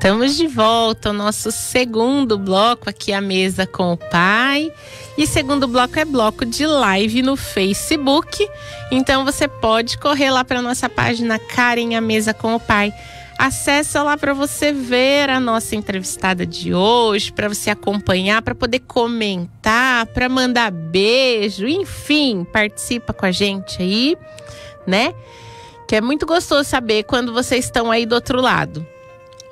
Estamos de volta ao nosso segundo bloco aqui, a Mesa com o Pai. E segundo bloco é bloco de live no Facebook. Então você pode correr lá para nossa página Karen, a Mesa com o Pai. Acessa lá para você ver a nossa entrevistada de hoje, para você acompanhar, para poder comentar, para mandar beijo, enfim, participa com a gente aí, né? Que é muito gostoso saber quando vocês estão aí do outro lado.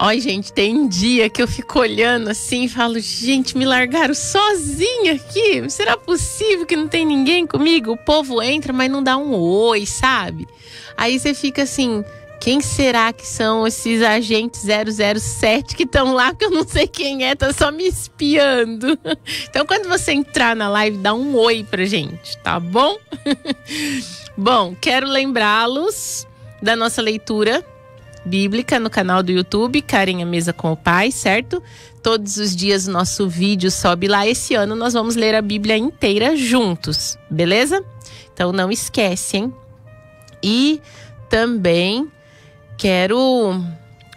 Olha, gente, tem dia que eu fico olhando assim e falo, gente, me largaram sozinha aqui. Será possível que não tem ninguém comigo? O povo entra, mas não dá um oi, sabe? Aí você fica assim, quem será que são esses agentes 007 que estão lá? Que eu não sei quem é, tá só me espiando. Então, quando você entrar na live, dá um oi pra gente, tá bom? Bom, quero lembrá-los da nossa leitura bíblica no canal do YouTube, Karen, a Mesa com o Pai, certo? Todos os dias o nosso vídeo sobe lá. Esse ano nós vamos ler a Bíblia inteira juntos, beleza? Então não esquece, hein? E também quero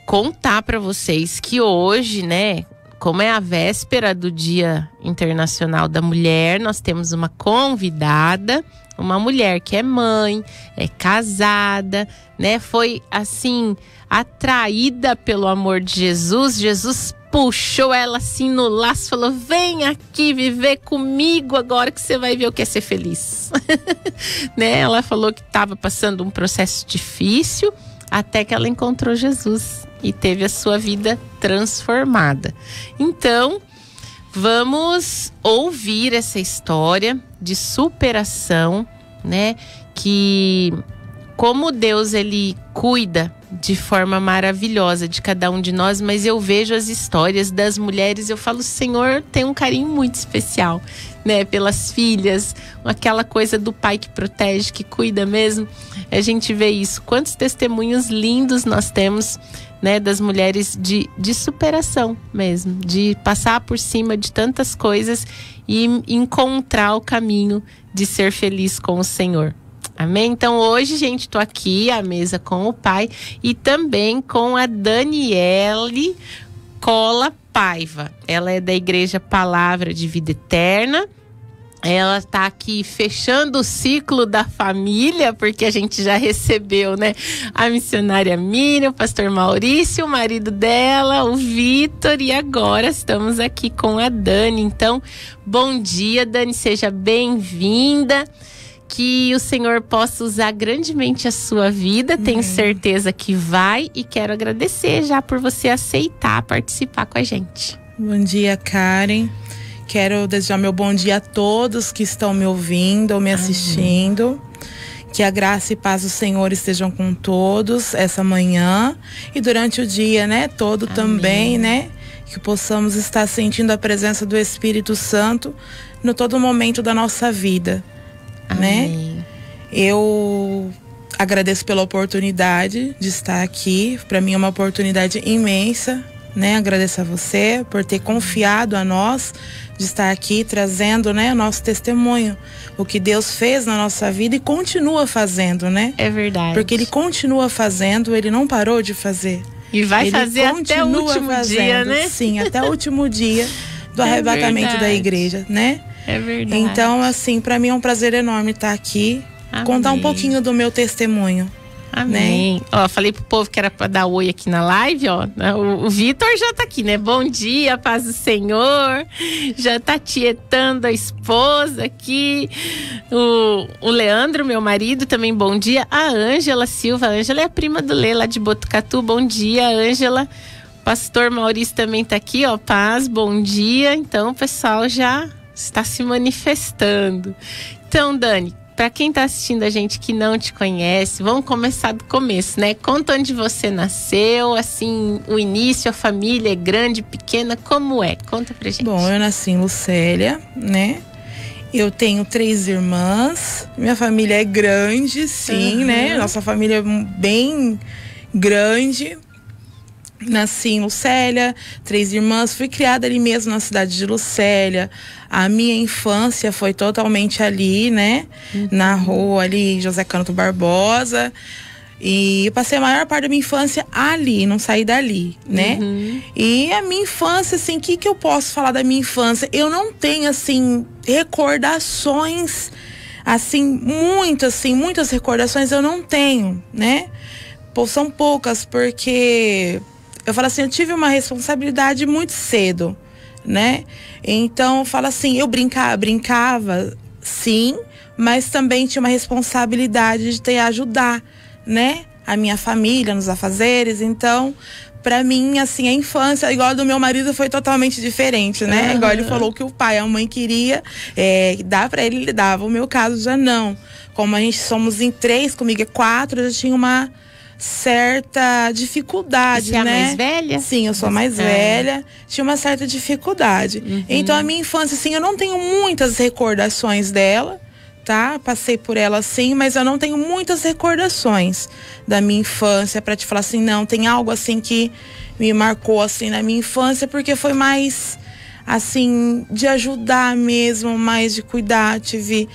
contar para vocês que hoje, né, como é a véspera do Dia Internacional da Mulher, nós temos uma convidada, uma mulher que é mãe, é casada, né? Foi assim, atraída pelo amor de Jesus. Jesus puxou ela assim no laço, falou: vem aqui viver comigo agora que você vai ver o que é ser feliz. Né? Ela falou que estava passando um processo difícil até que ela encontrou Jesus e teve a sua vida transformada. Então, vamos ouvir essa história de superação, né? Que como Deus, ele cuida de forma maravilhosa de cada um de nós, mas eu vejo as histórias das mulheres, eu falo, Senhor, tem um carinho muito especial, né? Pelas filhas, aquela coisa do pai que protege, que cuida mesmo. A gente vê isso. Quantos testemunhos lindos nós temos, né, das mulheres de superação mesmo, de passar por cima de tantas coisas e encontrar o caminho de ser feliz com o Senhor. Amém? Então hoje, gente, tô aqui à mesa com o Pai e também com a Daniele Cola Paiva. Ela é da Igreja Palavra de Vida Eterna. Ela está aqui fechando o ciclo da família, porque a gente já recebeu, né, a missionária Miriam, o pastor Maurício, o marido dela, o Vitor, e agora estamos aqui com a Dani. Então, bom dia, Dani, seja bem-vinda. Que o Senhor possa usar grandemente a sua vida, tenho certeza que vai, e quero agradecer já por você aceitar participar com a gente. Bom dia, Karen. Quero desejar meu bom dia a todos que estão me ouvindo ou me assistindo. Que a graça e paz do Senhor estejam com todos essa manhã e durante o dia, né, todo também, né? Que possamos estar sentindo a presença do Espírito Santo no todo momento da nossa vida. Né? Eu agradeço pela oportunidade de estar aqui. Para mim é uma oportunidade imensa, né? Agradeço a você por ter confiado a nós de estar aqui trazendo, né, nosso testemunho, o que Deus fez na nossa vida e continua fazendo, né? É verdade. Porque Ele continua fazendo, Ele não parou de fazer. E vai fazer até o último dia, né? Sim, até o último dia do arrebatamento da igreja, né? É verdade. Então, assim, para mim é um prazer enorme estar aqui, contar um pouquinho do meu testemunho. Amém. Né? Ó, falei pro povo que era para dar oi aqui na live, ó. O Vitor já tá aqui, né? Bom dia, paz do Senhor. Já tá tietando a esposa aqui. O Leandro, meu marido, também bom dia. A Ângela Silva. A Ângela é a prima do Lê, lá de Botucatu. Bom dia, Ângela. Pastor Maurício também tá aqui, ó. Paz, bom dia. Então, o pessoal já está se manifestando. Então, Dani, para quem está assistindo a gente que não te conhece, vamos começar do começo, né? Conta onde você nasceu, assim, o início, a família é grande, pequena, como é? Conta pra gente. Bom, eu nasci em Lucélia, né? Eu tenho 3 irmãs, minha família é grande, sim, né? Nossa família é bem grande. Nasci em Lucélia, 3 irmãs, fui criada ali mesmo na cidade de Lucélia. A minha infância foi totalmente ali, né? Na rua ali, José Canto Barbosa. E eu passei a maior parte da minha infância ali, não saí dali, né? E a minha infância, assim, o que eu posso falar da minha infância? Eu não tenho, assim, recordações, assim, muitas recordações eu não tenho, né? São poucas, porque eu falo assim, eu tive uma responsabilidade muito cedo, né? Então, eu falo assim, eu brincava, sim, mas também tinha uma responsabilidade de ajudar, né? A minha família nos afazeres. Então, pra mim, assim, a infância, igual a do meu marido, foi totalmente diferente, né? Igual ele falou que o pai, a mãe queria dar pra ele, ele dava. O meu caso já não. Como a gente somos em 3, comigo é 4, eu já tinha uma certa dificuldade, Você é né? a mais velha? Sim, eu sou a mais velha. Tinha uma certa dificuldade. Então, a minha infância, assim, eu não tenho muitas recordações dela, tá? Passei por ela, sim, mas eu não tenho muitas recordações da minha infância pra te falar assim, não, tem algo assim que me marcou, assim, na minha infância, porque foi mais, assim, de ajudar mesmo, mais de cuidar. Tive,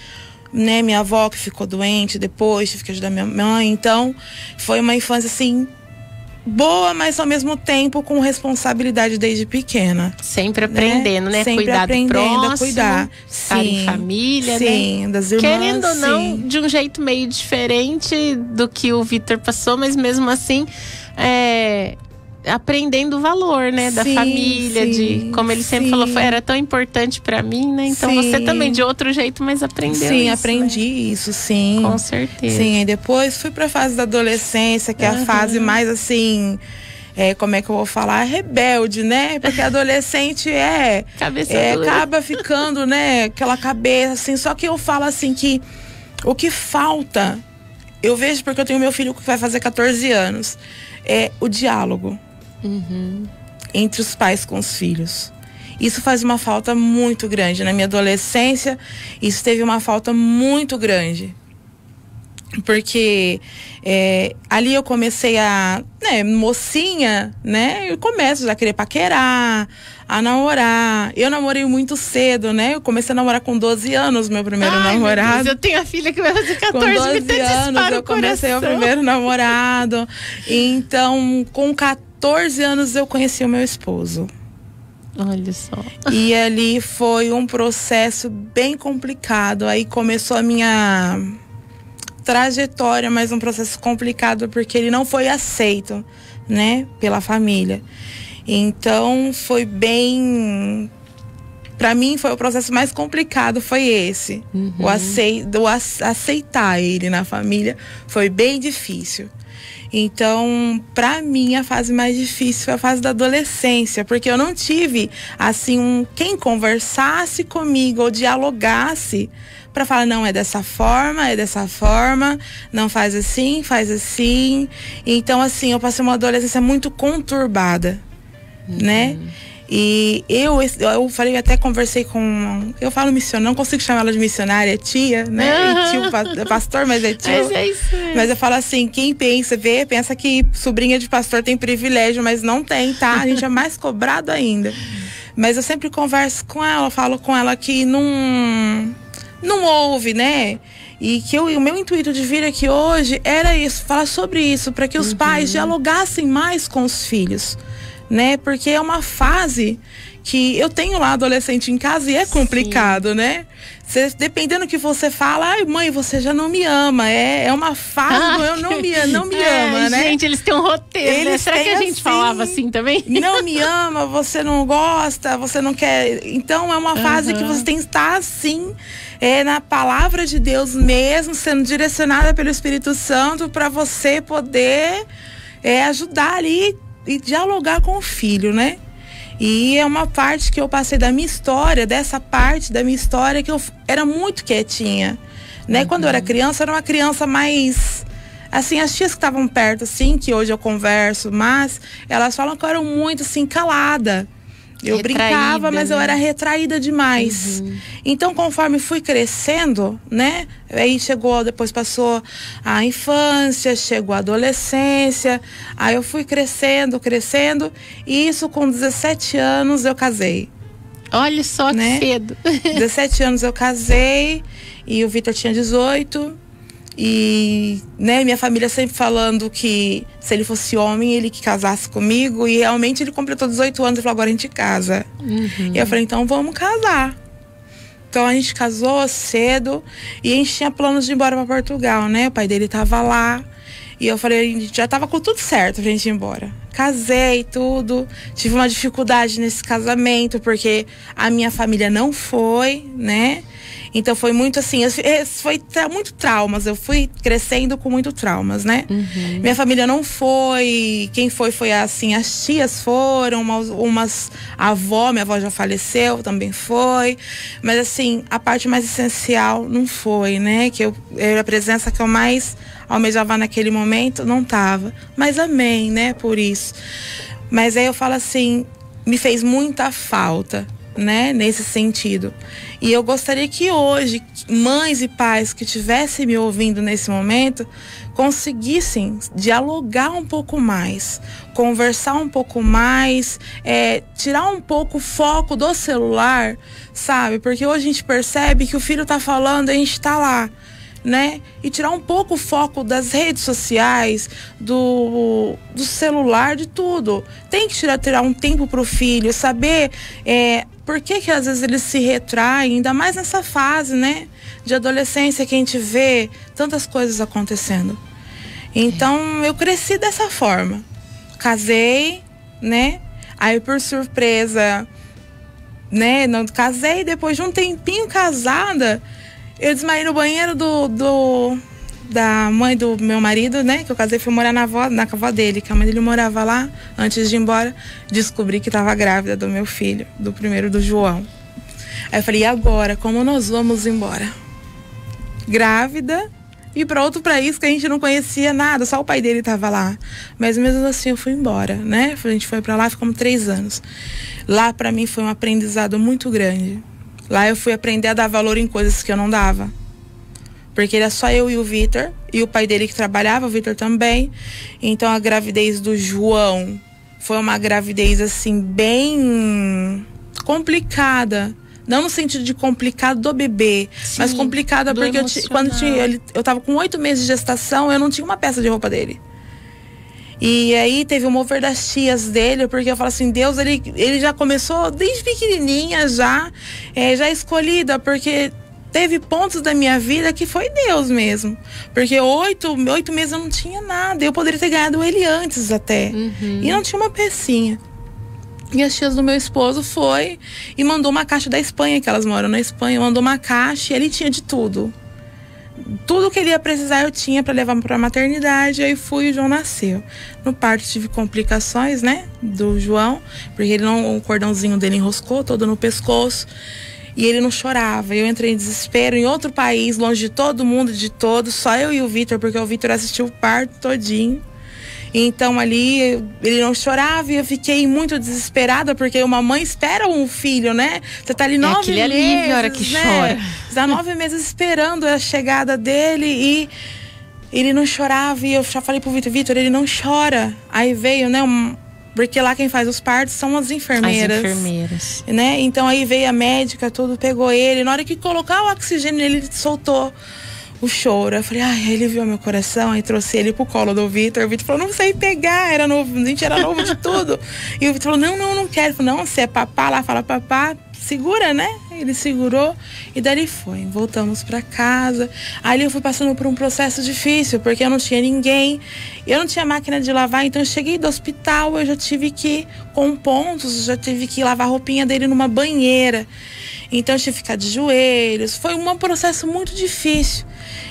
né, minha avó que ficou doente depois, tive que ajudar minha mãe. Então, foi uma infância, assim, boa, mas ao mesmo tempo com responsabilidade desde pequena. Sempre aprendendo, né? Sempre Cuidar aprendendo do próximo, a cuidar. estar em família, sim, né? Das irmãs, querendo ou não, sim. de um jeito meio diferente do que o Vitor passou, mas mesmo assim, aprendendo o valor, né? Da Sim, família, sim, de como ele sempre sim. falou, era tão importante pra mim, né? Então Sim. você também, de outro jeito, mas aprendeu Sim, isso, aprendi né? isso, sim. Com certeza. Sim, aí depois fui pra fase da adolescência, que é a fase mais assim, como é que eu vou falar? Rebelde, né? Porque adolescente Cabeça dura. acaba ficando, né? Aquela cabeça, assim. Só que eu falo assim que o que falta, eu vejo porque eu tenho meu filho que vai fazer 14 anos, é o diálogo entre os pais com os filhos. Isso faz uma falta muito grande. Na minha adolescência, isso teve uma falta muito grande. Porque ali eu comecei mocinha, né? Eu começo já a querer paquerar, a namorar. Eu namorei muito cedo, né? Eu comecei a namorar com 12 anos, meu primeiro namorado. Meu Deus, eu tenho a filha que vai fazer 14, com 12 anos eu comecei o primeiro namorado. Então, com 14 anos eu conheci o meu esposo. Olha só. E ali foi um processo bem complicado. Aí começou a minha trajetória, mas um processo complicado porque ele não foi aceito, né, pela família. Então foi bem, para mim foi o processo mais complicado, foi esse. Aceitar ele na família foi bem difícil. Então, para mim, a fase mais difícil foi a fase da adolescência, porque eu não tive, assim, quem conversasse comigo ou dialogasse para falar, não, é dessa forma, não faz assim, faz assim. Então, assim, eu passei uma adolescência muito conturbada, né? E eu falei, até conversei com... Eu falo missionária, não consigo chamar ela de missionária, é tia, né? E tio, pastor, mas é tio. Mas é isso mesmo. Mas eu falo assim, quem pensa que sobrinha de pastor tem privilégio, mas não tem, tá? A gente é mais cobrado ainda. Mas eu sempre converso com ela, falo com ela que não houve, né? E que o meu intuito de vir aqui hoje era isso, falar sobre isso, para que os pais dialogassem mais com os filhos, né? Porque é uma fase que eu tenho lá adolescente em casa e é complicado, né? Dependendo do que você fala, ai mãe, você já não me ama. É uma fase do eu não me ama, né? Gente, eles têm um roteiro, né? Será que a gente assim, falava assim também? Não me ama, você não gosta, você não quer. Então é uma fase que você tem que estar assim, na palavra de Deus mesmo, sendo direcionada pelo Espírito Santo para você poder ajudar ali e dialogar com o filho, né? E é uma parte que eu passei da minha história, dessa parte da minha história que eu era muito quietinha, né? Quando eu era criança, uma criança mais... Assim, as tias que estavam perto, assim, que hoje eu converso, mas elas falam que eu era muito, assim, calada. Eu brincava, mas eu era retraída demais. Então, conforme fui crescendo, né? Aí depois passou a infância, chegou a adolescência. Aí eu fui crescendo. E isso com 17 anos eu casei. Olha só que cedo. 17 anos eu casei e o Vitor tinha 18. E, né, minha família sempre falando que se ele fosse homem, ele que casasse comigo. E realmente ele completou 18 anos e falou, agora a gente casa. E eu falei, então vamos casar. Então a gente casou cedo e a gente tinha planos de ir embora para Portugal, né? O pai dele tava lá. E eu falei, a gente já tava com tudo certo pra gente ir embora. Casei, tudo. Tive uma dificuldade nesse casamento, porque a minha família não foi, né? Então foi muito assim, foi muito traumas. Eu fui crescendo com muito traumas, né? Minha família não foi. Quem foi assim, as tias foram, a avó, minha avó já faleceu, também foi. Mas assim, a parte mais essencial não foi, né? Que a presença que eu mais almejava naquele momento não tava. Mas amém, né? Por isso. Mas aí eu falo assim, me fez muita falta, né, nesse sentido. E eu gostaria que hoje, mães e pais que estivessem me ouvindo nesse momento, conseguissem dialogar um pouco mais, conversar um pouco mais, tirar um pouco o foco do celular, sabe? Porque hoje a gente percebe que o filho tá falando e a gente tá lá, né? E tirar um pouco o foco das redes sociais, do celular, de tudo. Tem que tirar um tempo pro filho, saber por que às vezes eles se retraem, ainda mais nessa fase, né? De adolescência que a gente vê tantas coisas acontecendo. Então eu cresci dessa forma. Casei, né? Aí por surpresa, né? Não casei, depois de um tempinho casada, eu desmaiei no banheiro da mãe do meu marido, né? Que eu casei, fui morar na avó dele, que a mãe dele morava lá. Antes de ir embora, descobri que estava grávida do meu filho, do primeiro, do João. Aí eu falei, e agora? Como nós vamos embora? Grávida e para outro país que a gente não conhecia nada, só o pai dele estava lá. Mas mesmo assim eu fui embora, né? A gente foi para lá, ficamos 3 anos. Lá para mim foi um aprendizado muito grande. Lá eu fui aprender a dar valor em coisas que eu não dava. Porque era só eu e o Vitor, e o pai dele que trabalhava, o Vitor também. Então a gravidez do João foi uma gravidez assim bem complicada. Não no sentido de complicado do bebê, sim, mas complicada porque eu tava com 8 meses de gestação, eu não tinha uma peça de roupa dele. E aí teve o mover das tias dele, porque eu falo assim, Deus, ele já começou desde pequenininha, já escolhida, porque teve pontos da minha vida que foi Deus mesmo. Porque 8 meses eu não tinha nada, eu poderia ter ganhado ele antes até. E não tinha uma pecinha. E as tias do meu esposo foi e mandou uma caixa da Espanha, que elas moram na Espanha, mandou uma caixa e ele tinha de tudo. Tudo que ele ia precisar eu tinha para levar para a maternidade. Aí fui e o João nasceu. No parto tive complicações, né, do João, porque o cordãozinho dele enroscou todo no pescoço e ele não chorava. Eu entrei em desespero em outro país, longe de todo mundo, de todos, só eu e o Vitor, porque o Vitor assistiu o parto todinho. Então ali ele não chorava e eu fiquei muito desesperada, porque uma mãe espera um filho, né? Você tá ali 9 meses, alívio, a hora que chora. Você tá 9 meses esperando a chegada dele e ele não chorava. E eu já falei pro Vitor, ele não chora. Aí veio, né? Porque lá quem faz os partos são as enfermeiras. As enfermeiras. Né? Então aí veio a médica, tudo, pegou ele. Na hora que colocar o oxigênio, ele soltou o choro. Eu falei, ai, ele viu meu coração, aí trouxe ele pro colo do Vitor. O Vitor falou, não sei pegar, era novo, a gente era novo de tudo. E o Vitor falou, não quero. Eu falei, não, se é papá lá, fala papá, segura, né? Ele segurou e daí foi. Voltamos pra casa. Aí eu fui passando por um processo difícil, porque eu não tinha ninguém, eu não tinha máquina de lavar, então eu cheguei do hospital, eu já tive que, com pontos, já tive que lavar a roupinha dele numa banheira. Então eu tive que ficar de joelhos. Foi um processo muito difícil.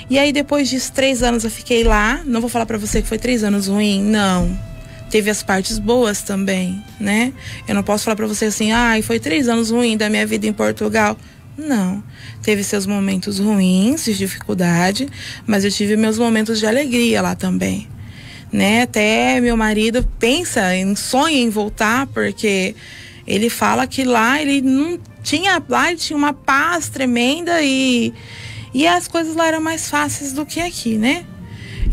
E aí depois disso, 3 anos eu fiquei lá. Não vou falar pra você que foi 3 anos ruim, não. Teve as partes boas também, né? Eu não posso falar pra você assim, foi 3 anos ruim da minha vida em Portugal. Não. Teve seus momentos ruins, de dificuldade, mas eu tive meus momentos de alegria lá também, né? Até meu marido sonha em voltar, porque ele fala que lá ele não tinha, lá ele tinha uma paz tremenda e as coisas lá eram mais fáceis do que aqui, né?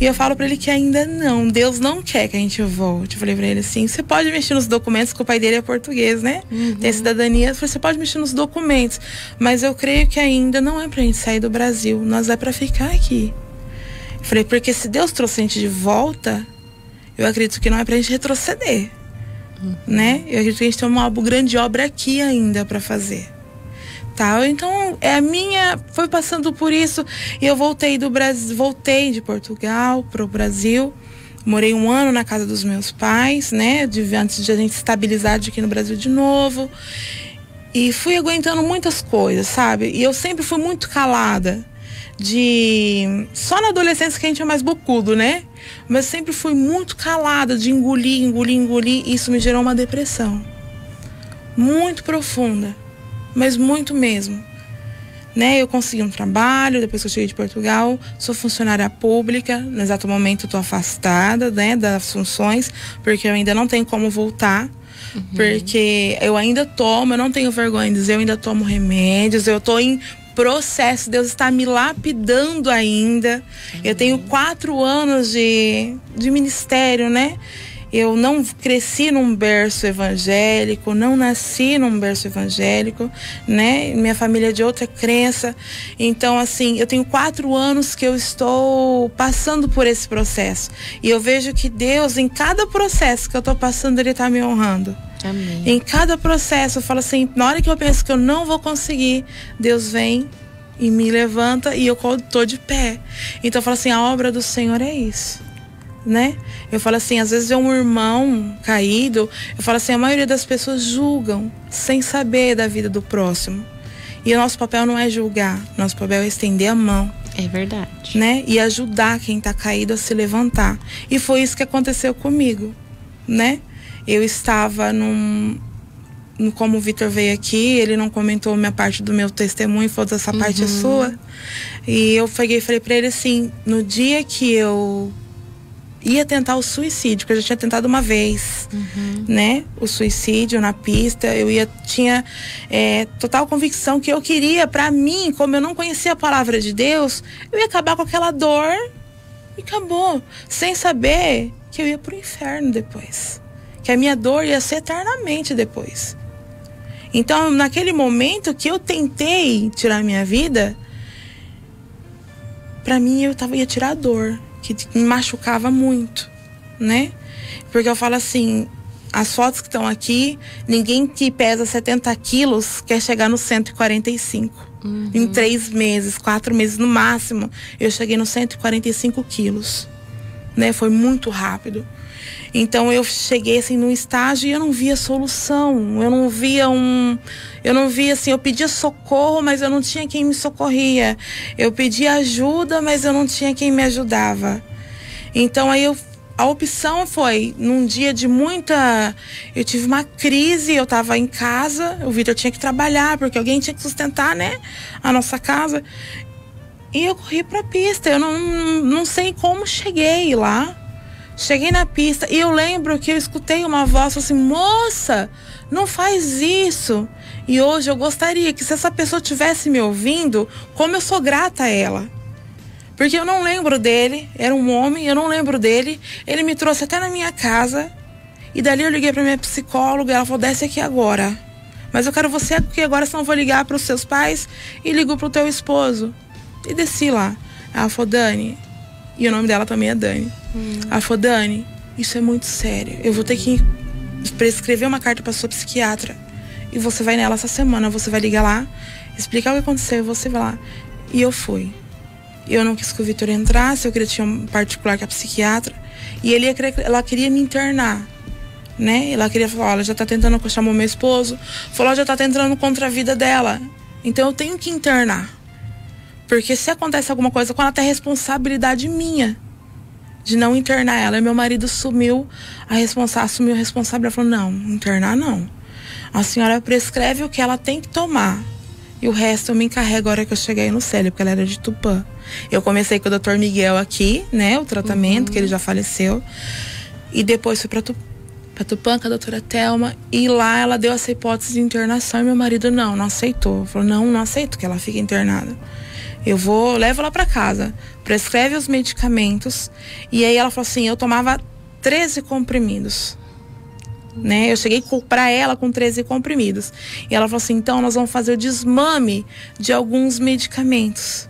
E eu falo pra ele que ainda não, Deus não quer que a gente volte. Eu falei pra ele assim, você pode mexer nos documentos, que o pai dele é português, né? Tem cidadania. Eu falei, você pode mexer nos documentos, mas eu creio que ainda não é pra gente sair do Brasil, nós é pra ficar aqui. Falei, porque se Deus trouxe a gente de volta, eu acredito que não é pra gente retroceder, né? Eu acredito que a gente tem uma grande obra aqui ainda pra fazer. Tá? Então, foi passando por isso, e eu voltei do Brasil, voltei de Portugal pro Brasil. Morei 1 ano na casa dos meus pais, né? Antes de a gente estabilizar aqui no Brasil de novo. E fui aguentando muitas coisas, sabe? E eu sempre fui muito calada. Só na adolescência que a gente é mais bocudo, né? Mas sempre fui muito calada de engolir. Isso me gerou uma depressão. Muito profunda. Mas muito mesmo. Né? Eu consegui um trabalho depois que eu cheguei de Portugal, sou funcionária pública, no exato momento estou afastada, né, das funções, porque eu ainda não tenho como voltar, porque eu ainda tomo, eu não tenho vergonha de dizer, eu ainda tomo remédios, eu estou em processo, Deus está me lapidando ainda. Eu tenho 4 anos de ministério, né? Eu não cresci num berço evangélico, não nasci num berço evangélico, né? Minha família é de outra crença. Então, assim, eu tenho 4 anos que eu estou passando por esse processo. E eu vejo que Deus, em cada processo que eu estou passando, Ele está me honrando. Amém. Em cada processo, eu falo assim, na hora que eu penso que eu não vou conseguir, Deus vem e me levanta e eu estou de pé. Então, eu falo assim, a obra do Senhor é isso. Né? Eu falo assim, às vezes é um irmão caído, eu falo assim, a maioria das pessoas julgam sem saber da vida do próximo. E o nosso papel não é julgar, nosso papel é estender a mão. É verdade. Né? E ajudar quem está caído a se levantar. E foi isso que aconteceu comigo, né? Eu estava como o Vitor veio aqui, ele não comentou minha parte do meu testemunho, falou, essa parte é sua. E eu peguei e falei pra ele assim, no dia que eu ia tentar o suicídio, porque eu já tinha tentado uma vez, né? O suicídio na pista, tinha total convicção que eu queria, pra mim, como eu não conhecia a palavra de Deus, eu ia acabar com aquela dor e acabou, sem saber que eu ia pro inferno depois, que a minha dor ia ser eternamente depois. Então, naquele momento que eu tentei tirar a minha vida, pra mim ia tirar a dor, que me machucava muito, né? Porque eu falo assim, as fotos que estão aqui, ninguém que pesa 70 quilos quer chegar no 145. Em 3 meses, 4 meses no máximo, eu cheguei no 145 quilos, né? Foi muito rápido. Então eu cheguei assim num estágio e eu não via solução, eu não via assim, eu pedia socorro, mas eu não tinha quem me socorria. Eu pedia ajuda, mas eu não tinha quem me ajudava. Então aí a opção foi, num dia de eu tive uma crise, eu tava em casa, o Vitor tinha que trabalhar, porque alguém tinha que sustentar, né, a nossa casa. E eu corri pra pista, eu não sei como cheguei lá. Cheguei na pista e eu lembro que eu escutei uma voz assim, moça, não faz isso. E hoje eu gostaria que se essa pessoa tivesse me ouvindo, como eu sou grata a ela. Porque eu não lembro dele, era um homem, eu não lembro dele. Ele me trouxe até na minha casa. E dali eu liguei pra minha psicóloga, ela falou, desce aqui agora. Mas eu quero você aqui agora, senão eu vou ligar pros seus pais e ligo pro teu esposo. E desci lá. Ela falou, Dani, e o nome dela também é Dani. Ela falou, Dani, isso é muito sério. Eu vou ter que prescrever uma carta pra sua psiquiatra. E você vai nela essa semana. Você vai ligar lá, explicar o que aconteceu e você vai lá. E eu fui. Eu não quis que o Vitor entrasse. Eu queria tinha um particular com a psiquiatra. E ela queria me internar, né? Ela queria falar, ela já tá tentando, chamou meu esposo. Falou, ela já tá tentando contra a vida dela. Então eu tenho que internar. Porque se acontece alguma coisa com ela, tem responsabilidade minha de não internar ela. E meu marido assumiu a responsabilidade. Ela falou, não, internar não. A senhora prescreve o que ela tem que tomar. E o resto eu me encarrego a hora que eu cheguei no Célio, porque ela era de Tupã. Eu comecei com o Dr. Miguel aqui, né, o tratamento, que ele já faleceu. E depois fui pra Tupã com a doutora Thelma. E lá ela deu essa hipótese de internação e meu marido não aceitou. Falou, não aceito que ela fique internada. Levo ela pra casa, prescreve os medicamentos. E aí ela falou assim, eu tomava 13 comprimidos, né? Eu cheguei pra ela com 13 comprimidos. E ela falou assim, então nós vamos fazer o desmame de alguns medicamentos.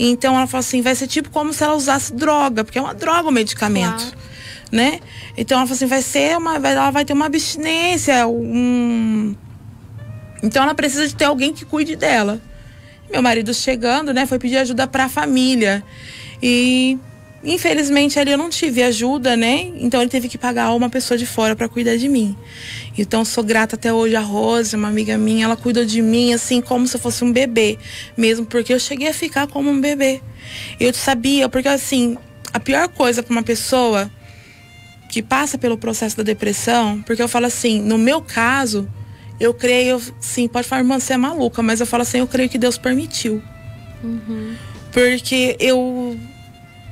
Então ela falou assim, vai ser tipo como se ela usasse droga, porque é uma droga o medicamento. Claro. Né? Então ela falou assim, ela vai ter uma abstinência, então ela precisa de ter alguém que cuide dela. Meu marido chegando, né, foi pedir ajuda para a família. E infelizmente ali eu não tive ajuda, né? Então ele teve que pagar uma pessoa de fora para cuidar de mim. Então sou grata até hoje a Rose, uma amiga minha, ela cuidou de mim assim como se eu fosse um bebê, mesmo porque eu cheguei a ficar como um bebê. Eu sabia, porque assim, a pior coisa para uma pessoa que passa pelo processo da depressão, porque eu falo assim, no meu caso, eu creio, sim, pode falar, irmã, você é maluca, mas eu falo assim, eu creio que Deus permitiu. Porque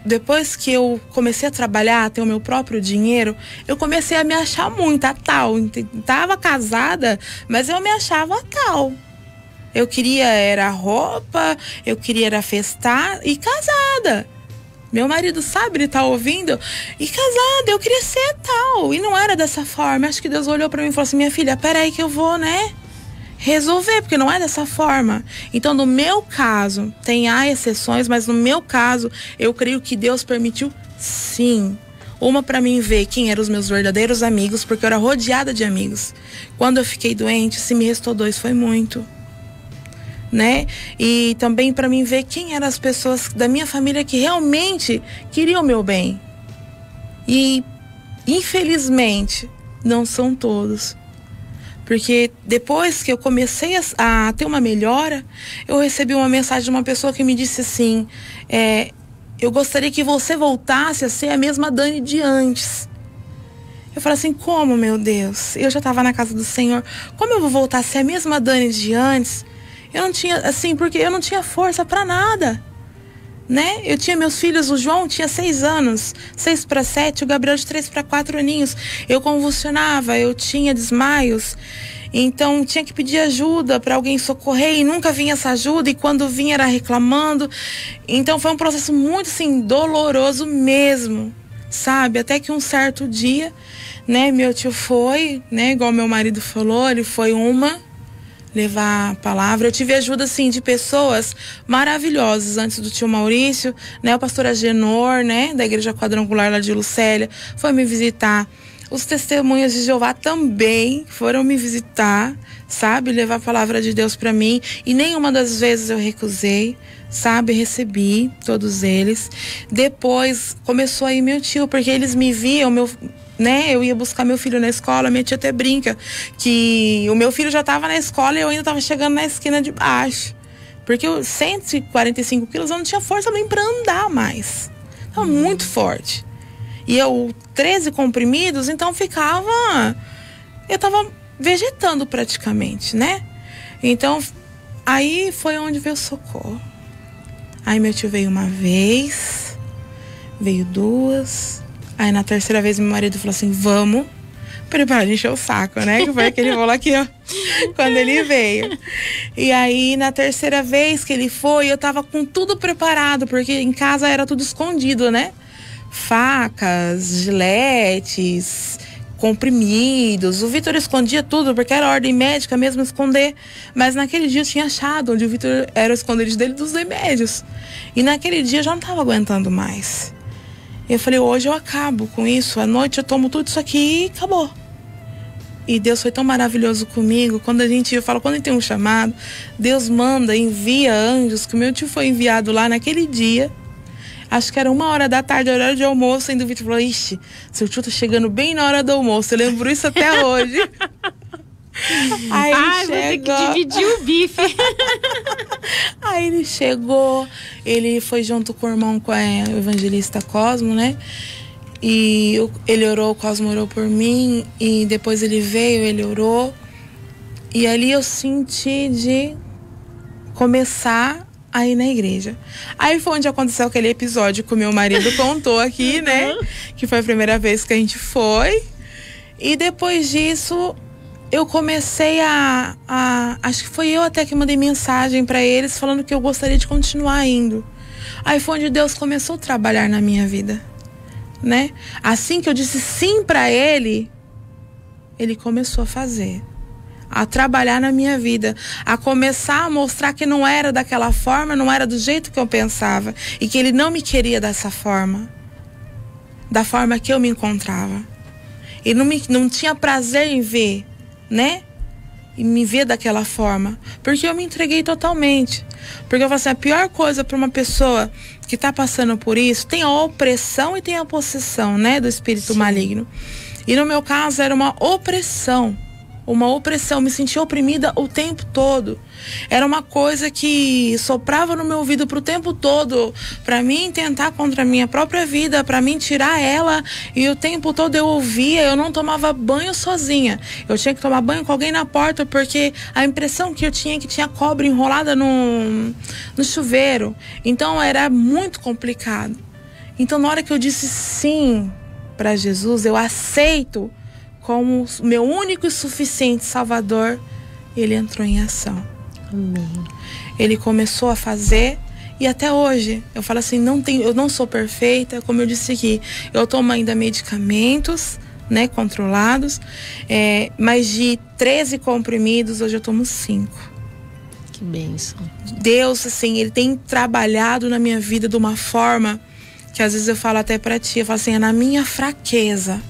depois que eu comecei a trabalhar, a ter o meu próprio dinheiro, eu comecei a me achar muito a tal. Tava casada, mas eu me achava a tal. Eu queria era roupa, eu queria era festar e casada. Meu marido sabe, ele tá ouvindo. E casada, eu queria ser tal. E não era dessa forma. Acho que Deus olhou pra mim e falou assim, minha filha, peraí que eu vou, né, resolver, porque não é dessa forma. Então, no meu caso, há exceções, mas no meu caso, eu creio que Deus permitiu, sim. Uma para mim ver quem eram os meus verdadeiros amigos, porque eu era rodeada de amigos. Quando eu fiquei doente, se me restou 2, foi muito. Né? E também para mim ver quem eram as pessoas da minha família que realmente queriam o meu bem. E infelizmente não são todos. Porque depois que eu comecei a ter uma melhora, eu recebi uma mensagem de uma pessoa que me disse assim, eu gostaria que você voltasse a ser a mesma Dani de antes. Eu falei assim, como, meu Deus? Eu já estava na casa do Senhor. Como eu vou voltar a ser a mesma Dani de antes? Eu não tinha, assim, porque eu não tinha força para nada, né? Eu tinha meus filhos, o João tinha 6 anos, 6 para 7, o Gabriel de 3 para 4 aninhos. Eu convulsionava, eu tinha desmaios, então tinha que pedir ajuda para alguém socorrer e nunca vinha essa ajuda, e quando vinha era reclamando. Então foi um processo muito, assim, doloroso mesmo, sabe? Até que um certo dia, né, meu tio foi, né, igual meu marido falou, ele foi levar a palavra. Eu tive ajuda, assim, de pessoas maravilhosas antes do tio Maurício, né? O pastor Agenor, né? Da Igreja Quadrangular lá de Lucélia, foi me visitar. Os testemunhas de Jeová também foram me visitar, sabe? Levar a palavra de Deus para mim. E nenhuma das vezes eu recusei, sabe? Recebi todos eles. Depois começou aí meu tio, porque eles me viam, né? Eu ia buscar meu filho na escola, minha tia até brinca que o meu filho já estava na escola e eu ainda estava chegando na esquina de baixo. Porque eu, 145 quilos, eu não tinha força nem para andar mais. Estava muito forte. E eu, 13 comprimidos, então eu estava vegetando praticamente, né? Então, aí foi onde veio o socorro. Aí meu tio veio uma vez, veio 2. Aí na terceira vez meu marido falou assim, vamos preparar de encher o saco, né? Que foi aquele bolo aqui, ó, quando ele veio. E aí na terceira vez que ele foi, eu tava com tudo preparado, porque em casa era tudo escondido, né? Facas, giletes, comprimidos. O Vitor escondia tudo, porque era ordem médica mesmo esconder. Mas naquele dia eu tinha achado onde o Vitor era o esconderijo dele dos remédios. E naquele dia eu já não tava aguentando mais. Eu falei, hoje eu acabo com isso, à noite eu tomo tudo isso aqui e acabou. E Deus foi tão maravilhoso comigo. Quando a gente tem um chamado, Deus manda, envia anjos, que o meu tio foi enviado lá naquele dia. Acho que era 1h da tarde, horário de almoço, ainda o Vitor falou, ixi, seu tio tá chegando bem na hora do almoço. Eu lembro isso até hoje. Aí vou ter que dividir o bife. Aí ele chegou, ele foi junto com o irmão, com o evangelista Cosmo, né? E ele orou, o Cosmo orou por mim, e depois ele veio, ele orou. E ali eu senti de começar a ir na igreja. Aí foi onde aconteceu aquele episódio que o meu marido contou aqui, né? Que foi a primeira vez que a gente foi. E depois disso, eu comecei acho que foi eu até que mandei mensagem para eles falando que eu gostaria de continuar indo. Aí foi onde Deus começou a trabalhar na minha vida, né? Assim que eu disse sim para ele, ele começou a fazer. a trabalhar na minha vida, a começar a mostrar que não era daquela forma, não era do jeito que eu pensava e que ele não me queria dessa forma, da forma que eu me encontrava. Ele não tinha prazer em ver, né? E me ver daquela forma, porque eu me entreguei totalmente. Porque eu falo assim, a pior coisa para uma pessoa que está passando por isso, tem a opressão e tem a possessão, né, do espírito maligno. E no meu caso era uma opressão. Eu me sentia oprimida o tempo todo. Era uma coisa que soprava no meu ouvido pro tempo todo, para mim tentar contra a minha própria vida, para mim tirar ela, e o tempo todo eu ouvia. Eu não tomava banho sozinha, eu tinha que tomar banho com alguém na porta, porque a impressão que eu tinha é que tinha cobra enrolada no chuveiro. Então era muito complicado. Então na hora que eu disse sim para Jesus, eu aceito como meu único e suficiente Salvador, ele entrou em ação. Amém. Ele começou a fazer, e até hoje eu falo assim, eu não sou perfeita, como eu disse aqui, eu tomo ainda medicamentos, né, controlados, mas de 13 comprimidos hoje eu tomo 5. Que bênção. Deus, assim, ele tem trabalhado na minha vida de uma forma que às vezes eu falo até pra ti, eu falo assim, é na minha fraqueza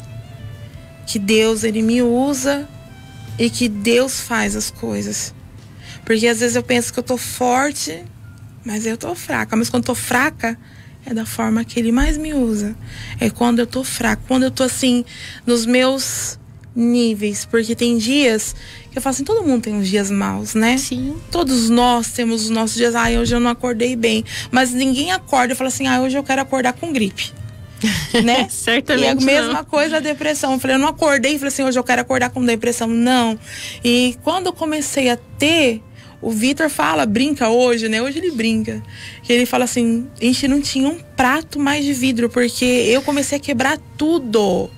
que Deus, ele me usa e que Deus faz as coisas. Porque às vezes eu penso que eu tô forte, mas eu tô fraca. Mas quando eu tô fraca, é da forma que ele mais me usa. É quando eu tô fraca, quando eu tô assim, nos meus níveis. Porque tem dias que eu falo assim, todo mundo tem uns dias maus, né? Sim. Todos nós temos os nossos dias, hoje eu não acordei bem. Mas ninguém acorda e fala assim, hoje eu quero acordar com gripe. Né? Certamente. E a mesma coisa a depressão. Eu falei, eu não acordei e falei assim, hoje eu quero acordar com depressão. Não. E quando eu comecei a ter, o Vitor brinca hoje, né? Hoje ele brinca. Que ele fala assim, a gente não tinha um prato mais de vidro, porque eu comecei a quebrar tudo.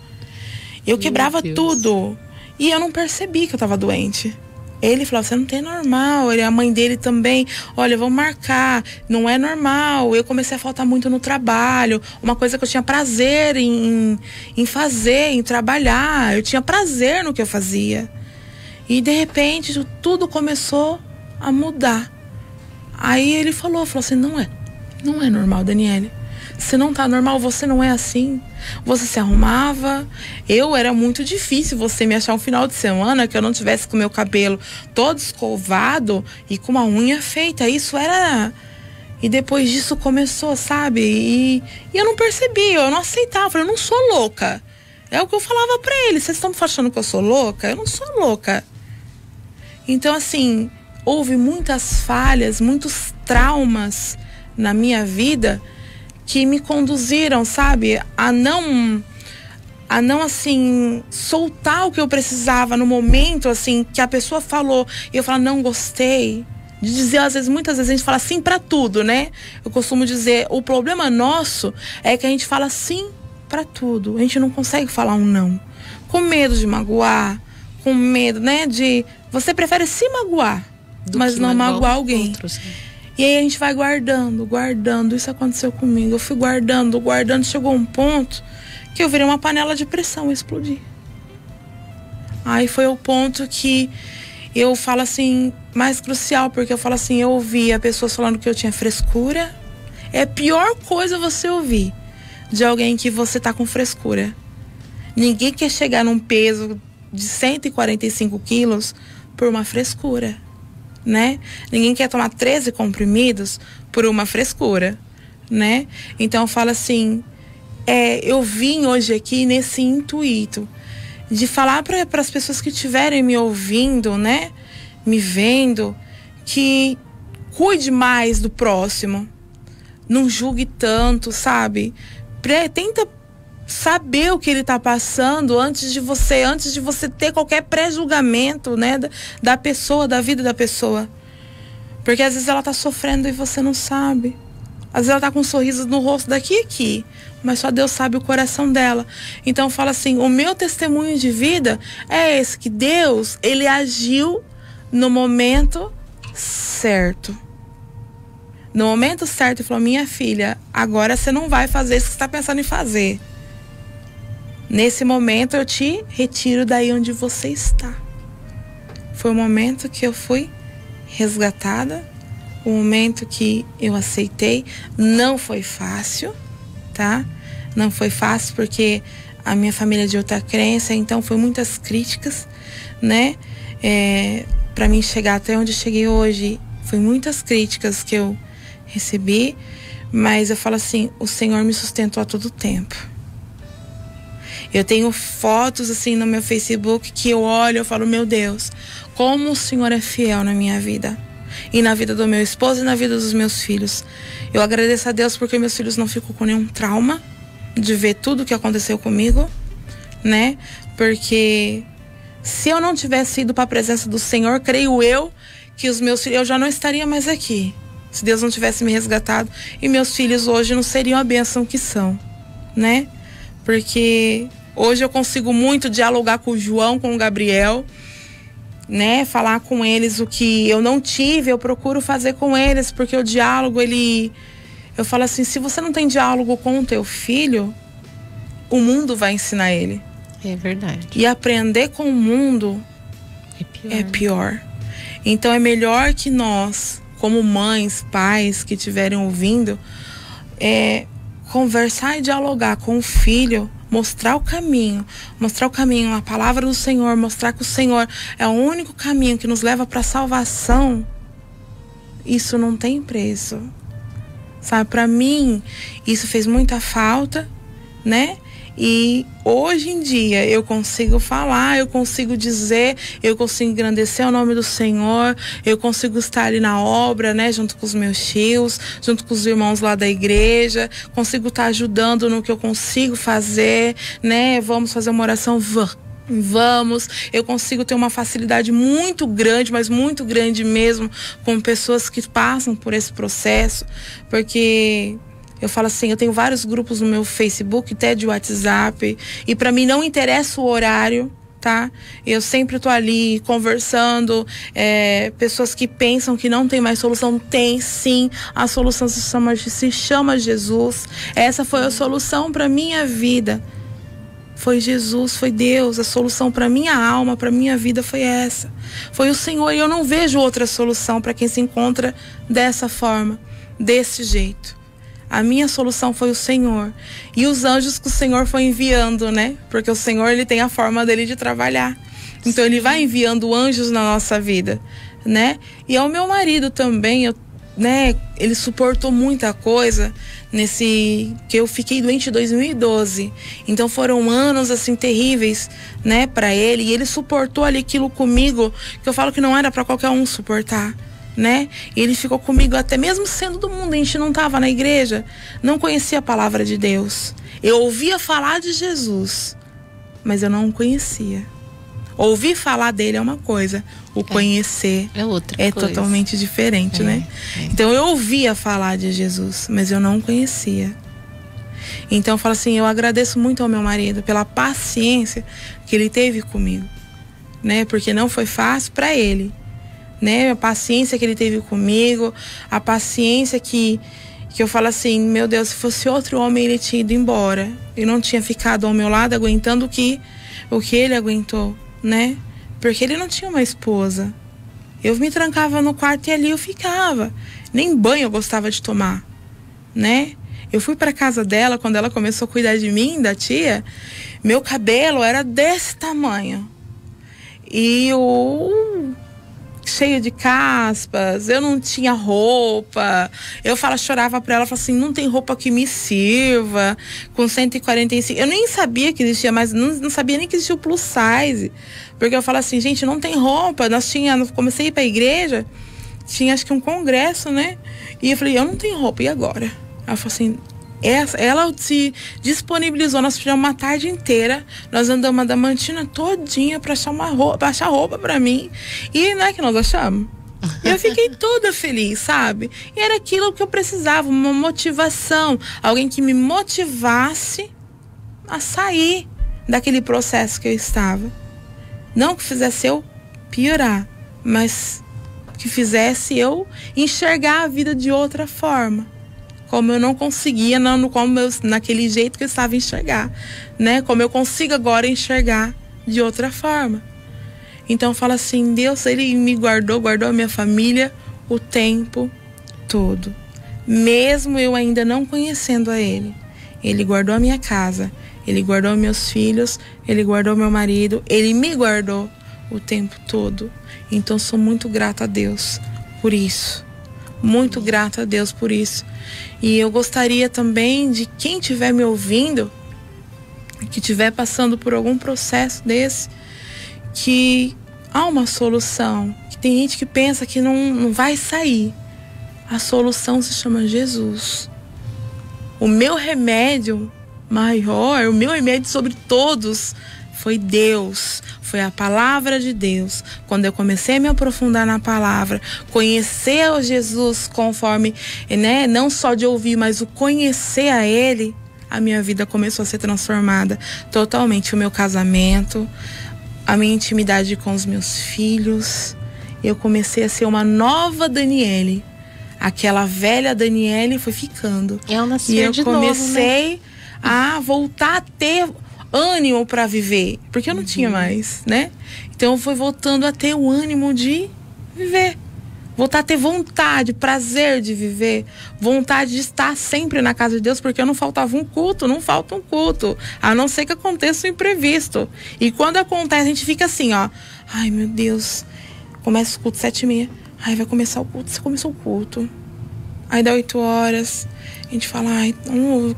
Eu quebrava tudo. E eu não percebi que eu tava doente. Ele falou, você não tem normal. A mãe dele também, olha, vamos marcar, não é normal. Eu comecei a faltar muito no trabalho, uma coisa que eu tinha prazer em fazer, em trabalhar. Eu tinha prazer no que eu fazia. E de repente tudo começou a mudar. Aí ele falou assim, não é normal, Daniele. Você não tá normal, você não é assim. Você se arrumava. Era muito difícil você me achar um final de semana que eu não tivesse com o meu cabelo todo escovado e com uma unha feita. Isso era... E depois disso começou, sabe? E eu não percebi, eu não aceitava. Eu falei, eu não sou louca. É o que eu falava pra eles. Vocês estão achando que eu sou louca? Eu não sou louca. Então, assim, houve muitas falhas, muitos traumas na minha vida que me conduziram, sabe, a não assim, soltar o que eu precisava no momento, assim, que a pessoa falou e eu falo, não gostei. De dizer, muitas vezes a gente fala sim pra tudo, né? Eu costumo dizer, o problema nosso é que a gente fala sim pra tudo. A gente não consegue falar um não. Com medo de magoar, com medo, né, de... Você prefere se magoar, mas não magoar alguém. Outros. E aí a gente vai guardando. Isso aconteceu comigo. Eu fui guardando. Chegou um ponto que eu virei uma panela de pressão e explodi. Aí foi o ponto que eu falo assim, mais crucial, porque eu falo assim, eu ouvia pessoas falando que eu tinha frescura. É a pior coisa você ouvir de alguém que você tá com frescura. Ninguém quer chegar num peso de 145 quilos por uma frescura, né? Ninguém quer tomar 13 comprimidos por uma frescura, né? Então eu falo assim, eu vim hoje aqui nesse intuito de falar para as pessoas que estiverem me ouvindo, né? Me vendo, que cuide mais do próximo. Não julgue tanto, sabe? Tenta saber o que ele tá passando antes de você ter qualquer pré-julgamento, né, da pessoa, da vida da pessoa. Porque às vezes ela tá sofrendo e você não sabe. Às vezes ela tá com um sorriso no rosto daqui e aqui, mas só Deus sabe o coração dela. Então fala assim, o meu testemunho de vida é esse, que Deus, ele agiu no momento certo. No momento certo, ele falou, minha filha, agora você não vai fazer isso que você está pensando em fazer. Nesse momento eu te retiro daí onde você está. foi o momento que eu fui resgatada, o momento que eu aceitei. Não foi fácil, tá? Não foi fácil porque a minha família é de outra crença, então foi muitas críticas, né? Para mim chegar até onde cheguei hoje, foi muitas críticas que eu recebi, mas eu falo assim, o Senhor me sustentou a todo tempo. Eu tenho fotos assim no meu Facebook que eu olho e eu falo, meu Deus, como o Senhor é fiel na minha vida. E na vida do meu esposo e na vida dos meus filhos. Eu agradeço a Deus porque meus filhos não ficam com nenhum trauma de ver tudo o que aconteceu comigo, né? Porque se eu não tivesse ido para a presença do Senhor, creio eu que os meus filhos, eu já não estaria mais aqui. Se Deus não tivesse me resgatado, e meus filhos hoje não seriam a bênção que são, né? Porque hoje eu consigo muito dialogar com o João, com o Gabriel, né? Falar com eles o que eu não tive, eu procuro fazer com eles, porque o diálogo, eu falo assim, se você não tem diálogo com o teu filho, o mundo vai ensinar ele. É verdade. E aprender com o mundo é pior. Então é melhor que nós, como mães, pais que estiverem ouvindo, conversar e dialogar com o filho, mostrar o caminho, a palavra do Senhor, mostrar que o Senhor é o único caminho que nos leva para a salvação. Isso não tem preço, sabe? Para mim, isso fez muita falta, né? E hoje em dia eu consigo falar, eu consigo dizer, eu consigo engrandecer o nome do Senhor, eu consigo estar ali na obra, né, junto com os meus tios, junto com os irmãos lá da igreja, consigo estar ajudando no que eu consigo fazer, né? Vamos fazer uma oração, vamos. Eu consigo ter uma facilidade muito grande, mas muito grande mesmo, com pessoas que passam por esse processo, porque eu falo assim, eu tenho vários grupos no meu Facebook, até de WhatsApp, e para mim não interessa o horário, tá? Eu sempre tô ali conversando, pessoas que pensam que não tem mais solução, tem sim, a solução se chama Jesus. Essa foi a solução para minha vida. Foi Jesus, foi Deus, a solução para minha alma, para minha vida foi essa. Foi o Senhor, e eu não vejo outra solução para quem se encontra dessa forma, desse jeito. A minha solução foi o Senhor. E os anjos que o Senhor foi enviando, né? Porque o Senhor, ele tem a forma dele de trabalhar. Então, ele vai enviando anjos na nossa vida, né? E ao meu marido também, né? Ele suportou muita coisa que eu fiquei doente em 2012. Então, foram anos, assim, terríveis, né? Para ele. E ele suportou ali aquilo comigo, que eu falo que não era para qualquer um suportar, né? E ele ficou comigo até mesmo sendo do mundo. A gente não estava na igreja, não conhecia a palavra de Deus. Eu ouvia falar de Jesus, mas eu não o conhecia. Ouvir falar dele é uma coisa, o conhecer é outra coisa. Totalmente diferente, né? Então eu ouvia falar de Jesus, mas eu não o conhecia. Então eu falo assim, eu agradeço muito ao meu marido pela paciência que ele teve comigo, né? Porque não foi fácil para ele, né? A paciência que ele teve comigo, a paciência que eu falo assim, meu Deus, se fosse outro homem ele tinha ido embora. Eu não tinha ficado ao meu lado aguentando o que ele aguentou, né? Porque ele não tinha uma esposa. Eu me trancava no quarto e ali eu ficava. Nem banho eu gostava de tomar, né? Eu fui para casa dela quando ela começou a cuidar de mim, da tia. Meu cabelo era desse tamanho. E cheio de caspas, eu não tinha roupa. Eu chorava pra ela, falava assim, não tem roupa que me sirva, com 145. Eu nem sabia que existia, mas não sabia nem que existia o plus size. Porque eu falo assim, gente, não tem roupa. Comecei a ir pra igreja, tinha acho que um congresso, né? E eu falei, eu não tenho roupa, e agora? Ela falou assim, ela se disponibilizou, nós fizemos uma tarde inteira, nós andamos a Damantina todinha pra achar roupa pra mim, e não é que nós achamos? Eu fiquei toda feliz, sabe? E era aquilo que eu precisava, uma motivação, alguém que me motivasse a sair daquele processo que eu estava. Não que fizesse eu piorar, mas que fizesse eu enxergar a vida de outra forma. Como eu não conseguia, naquele jeito que eu estava a enxergar, né? Como eu consigo agora enxergar de outra forma. Então fala assim, Deus, Ele me guardou a minha família o tempo todo. Mesmo eu ainda não conhecendo a Ele. Ele guardou a minha casa, Ele guardou meus filhos, Ele guardou meu marido, Ele me guardou o tempo todo. Então sou muito grata a Deus por isso. Muito grata a Deus por isso. E eu gostaria também de quem estiver me ouvindo, que estiver passando por algum processo desse, que há uma solução. Que tem gente que pensa que não vai sair. A solução se chama Jesus. O meu remédio maior, o meu remédio sobre todos foi Deus, foi a palavra de Deus. Quando eu comecei a me aprofundar na palavra, conhecer o Jesus conforme, né, não só de ouvir, mas o conhecer a Ele, a minha vida começou a ser transformada totalmente. O meu casamento, a minha intimidade com os meus filhos, eu comecei a ser uma nova Daniele. Aquela velha Daniele foi ficando. E eu comecei novo, né? a voltar a ter ânimo para viver, porque eu não tinha mais, né? Então eu fui voltando a ter o ânimo de viver, voltar a ter vontade, prazer de viver, vontade de estar sempre na casa de Deus, porque não faltava um culto, não falta um culto, a não ser que aconteça um imprevisto. E quando acontece, a gente fica assim, ó, ai meu Deus, começa o culto 7h30, ai vai começar o culto, você começou o culto, aí dá 8 horas, a gente fala, ai,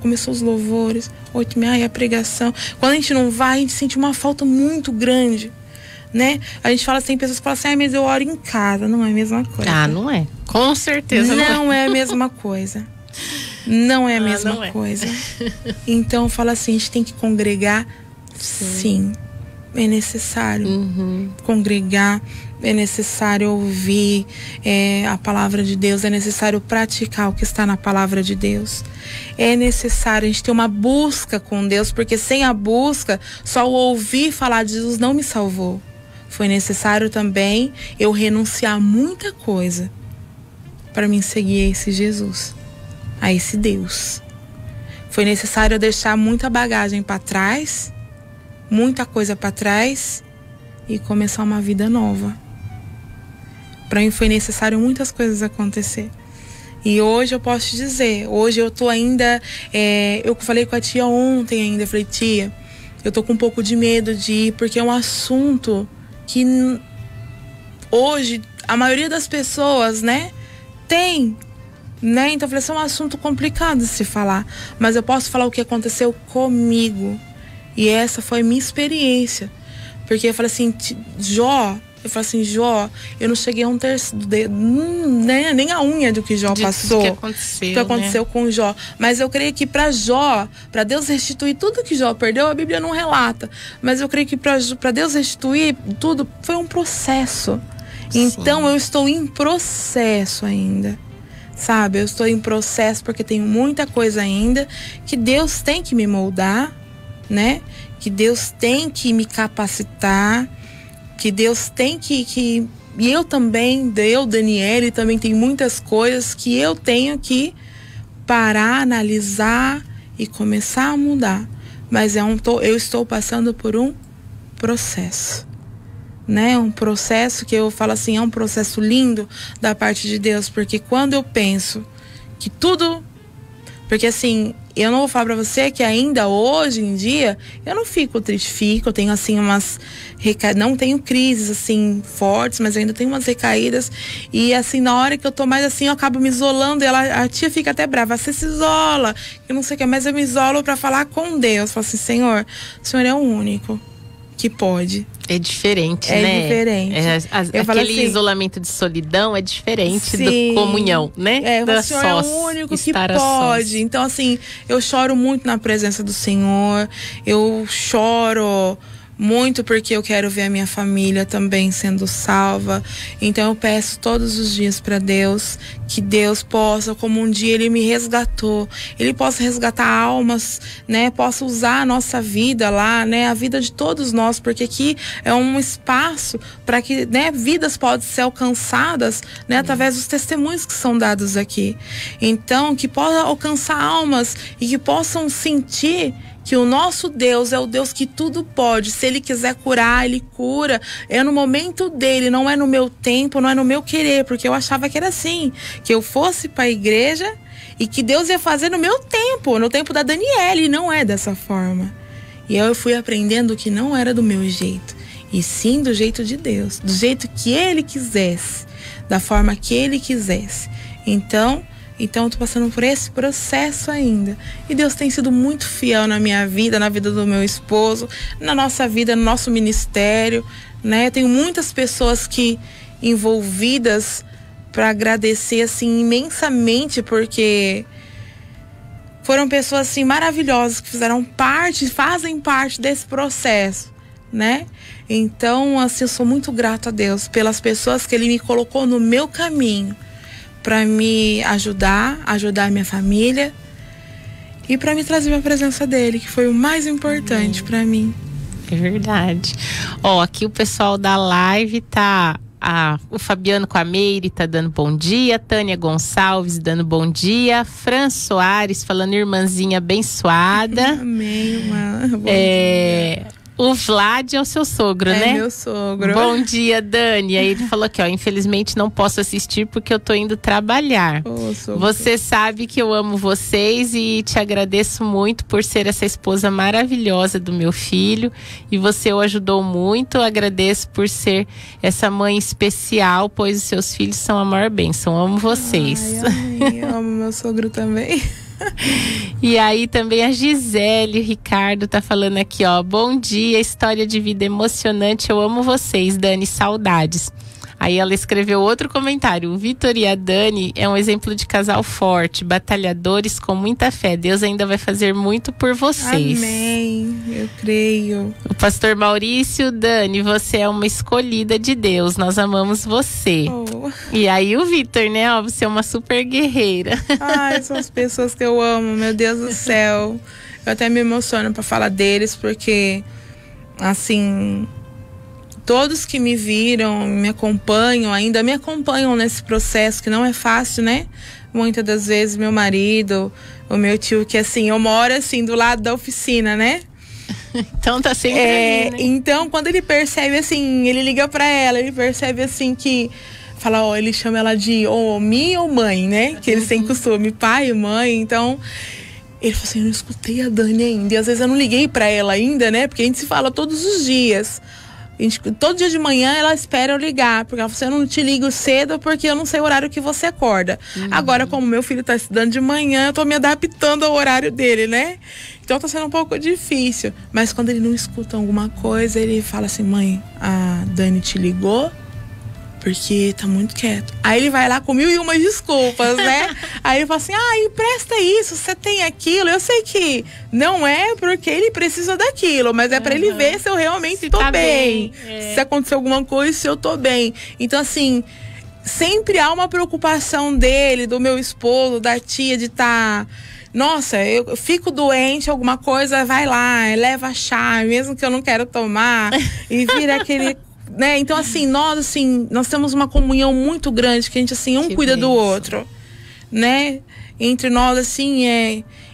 começou os louvores, 8h30, ai, a pregação. Quando a gente não vai, a gente sente uma falta muito grande, né? A gente fala assim, tem pessoas que falam assim, ai, mas eu oro em casa. Não é a mesma coisa. Ah, não é. Com certeza não é a mesma coisa. Não é a mesma coisa. Então, fala assim, a gente tem que congregar, sim. É necessário congregar, é necessário ouvir a palavra de Deus, é necessário praticar o que está na palavra de Deus. É necessário a gente ter uma busca com Deus, porque sem a busca, só o ouvir falar de Jesus não me salvou. Foi necessário também eu renunciar a muita coisa para mim seguir esse Jesus, a esse Deus. Foi necessário eu deixar muita bagagem para trás, muita coisa para trás e começar uma vida nova. Para mim foi necessário muitas coisas acontecer. E hoje eu posso te dizer, hoje eu tô ainda, eu falei com a tia ontem ainda, eu falei, tia, eu tô com um pouco de medo de ir, porque é um assunto que hoje a maioria das pessoas, né, tem, né? Então eu falei, isso é um assunto complicado de se falar, mas eu posso falar o que aconteceu comigo. E essa foi minha experiência. Porque eu falei assim, Jó, eu não cheguei a um terço do dedo, nem a unha do que Jó passou. Do que aconteceu, né? Com Jó. Mas eu creio que para Jó, para Deus restituir tudo que Jó perdeu, a Bíblia não relata. Mas eu creio que para Deus restituir tudo, foi um processo. Sim. Então eu estou em processo ainda. Sabe? Eu estou em processo porque tenho muita coisa ainda que Deus tem que me moldar, né? Que Deus tem que me capacitar, que Deus tem que e eu também, Daniele, também tem muitas coisas que eu tenho que parar, analisar e começar a mudar. Mas eu estou passando por um processo, né? Um processo que eu falo assim, é um processo lindo da parte de Deus, porque quando eu penso que tudo... Porque assim, eu não vou falar pra você que ainda hoje em dia, eu não fico triste, eu tenho assim umas recaídas, não tenho crises assim fortes, mas eu ainda tenho umas recaídas. E assim, na hora que eu tô mais assim, eu acabo me isolando, a tia fica até brava, você se isola, eu não sei o que, mas eu me isolo pra falar com Deus. Eu falo assim, Senhor, o Senhor é o único que pode. É diferente, né? É diferente. Aquele assim, isolamento de solidão é diferente da comunhão, né? O Senhor é o único que pode. Então, assim, eu choro muito na presença do Senhor. Eu choro muito porque eu quero ver a minha família também sendo salva. Então eu peço todos os dias para Deus que Deus possa, como um dia Ele me resgatou, Ele possa resgatar almas, né? Possa usar a nossa vida lá, né? A vida de todos nós, porque aqui é um espaço para que, né, vidas podem ser alcançadas, né? Através dos testemunhos que são dados aqui. Então, que possa alcançar almas e que possam sentir que o nosso Deus é o Deus que tudo pode. Se Ele quiser curar, Ele cura. É no momento dele, não é no meu tempo, não é no meu querer, porque eu achava que era assim, que eu fosse para a igreja e que Deus ia fazer no meu tempo, no tempo da Daniele, e não é dessa forma. E eu fui aprendendo que não era do meu jeito, e sim do jeito de Deus, do jeito que Ele quisesse, da forma que Ele quisesse. Então eu tô passando por esse processo ainda. E Deus tem sido muito fiel na minha vida, na vida do meu esposo, na nossa vida, no nosso ministério, né? Tenho muitas pessoas envolvidas para agradecer, assim, imensamente, porque foram pessoas, assim, maravilhosas, que fazem parte desse processo, né? Então, assim, eu sou muito grata a Deus pelas pessoas que Ele me colocou no meu caminho, para me ajudar a minha família e para me trazer a presença dele, que foi o mais importante para mim. É verdade. Ó, aqui o pessoal da live tá... o Fabiano com a Meire tá dando bom dia, Tânia Gonçalves dando bom dia, Fran Soares falando irmãzinha abençoada. Amém, irmã. O Vlad é o seu sogro, né? É meu sogro. Bom dia, Dani. Aí ele falou aqui, ó, infelizmente não posso assistir porque eu tô indo trabalhar. Você sabe que eu amo vocês e te agradeço muito por ser essa esposa maravilhosa do meu filho. E você o ajudou muito. Eu agradeço por ser essa mãe especial, pois os seus filhos são a maior bênção. Amo vocês. Ai, amém. Eu amo meu sogro também. E aí também a Gisele Ricardo tá falando aqui, ó, bom dia, história de vida emocionante, eu amo vocês, Dani, saudades. Aí ela escreveu outro comentário, o Vitor e a Dani é um exemplo de casal forte, batalhadores com muita fé, Deus ainda vai fazer muito por vocês. Amém, eu creio. O pastor Maurício, Dani, você é uma escolhida de Deus, nós amamos você. E aí o Vitor, né, ó, você é uma super guerreira. Ai, são as pessoas que eu amo, meu Deus do céu. Eu até me emociono pra falar deles, porque, assim... Todos que me viram, ainda me acompanham nesse processo, que não é fácil, né? Muitas das vezes meu marido, o meu tio, que assim, eu moro assim, do lado da oficina, né? Então tá sempre ali, né? Então, quando ele percebe assim, ele liga pra ela, ele percebe assim que... Fala, ó, ele chama ela de mi ou mãe, né? Que eles têm costume, pai e mãe, então... Ele falou assim, eu não escutei a Dani ainda, e às vezes eu não liguei pra ela ainda, né? Porque a gente se fala todos os dias. Todo dia de manhã ela espera eu ligar, porque ela falou assim, eu não te ligo cedo porque eu não sei o horário que você acorda. Agora, como meu filho tá estudando de manhã, eu tô me adaptando ao horário dele, né? Então tá sendo um pouco difícil. Mas quando ele não escuta alguma coisa, ele fala assim, mãe, a Dani te ligou? Porque tá muito quieto. Aí ele vai lá com 1001 desculpas, né? Aí ele fala assim, empresta isso, você tem aquilo. Eu sei que não é porque ele precisa daquilo, mas é pra ele ver se eu realmente tô bem. Se acontecer alguma coisa, se eu tô bem. Então, assim, sempre há uma preocupação dele, do meu esposo, da tia, de estar... Nossa, eu fico doente, alguma coisa, vai lá, leva chá, mesmo que eu não quero tomar, e vira aquele... Né? Então, assim, nós temos uma comunhão muito grande, que a gente, assim, um cuida do outro, né? Entre nós, assim,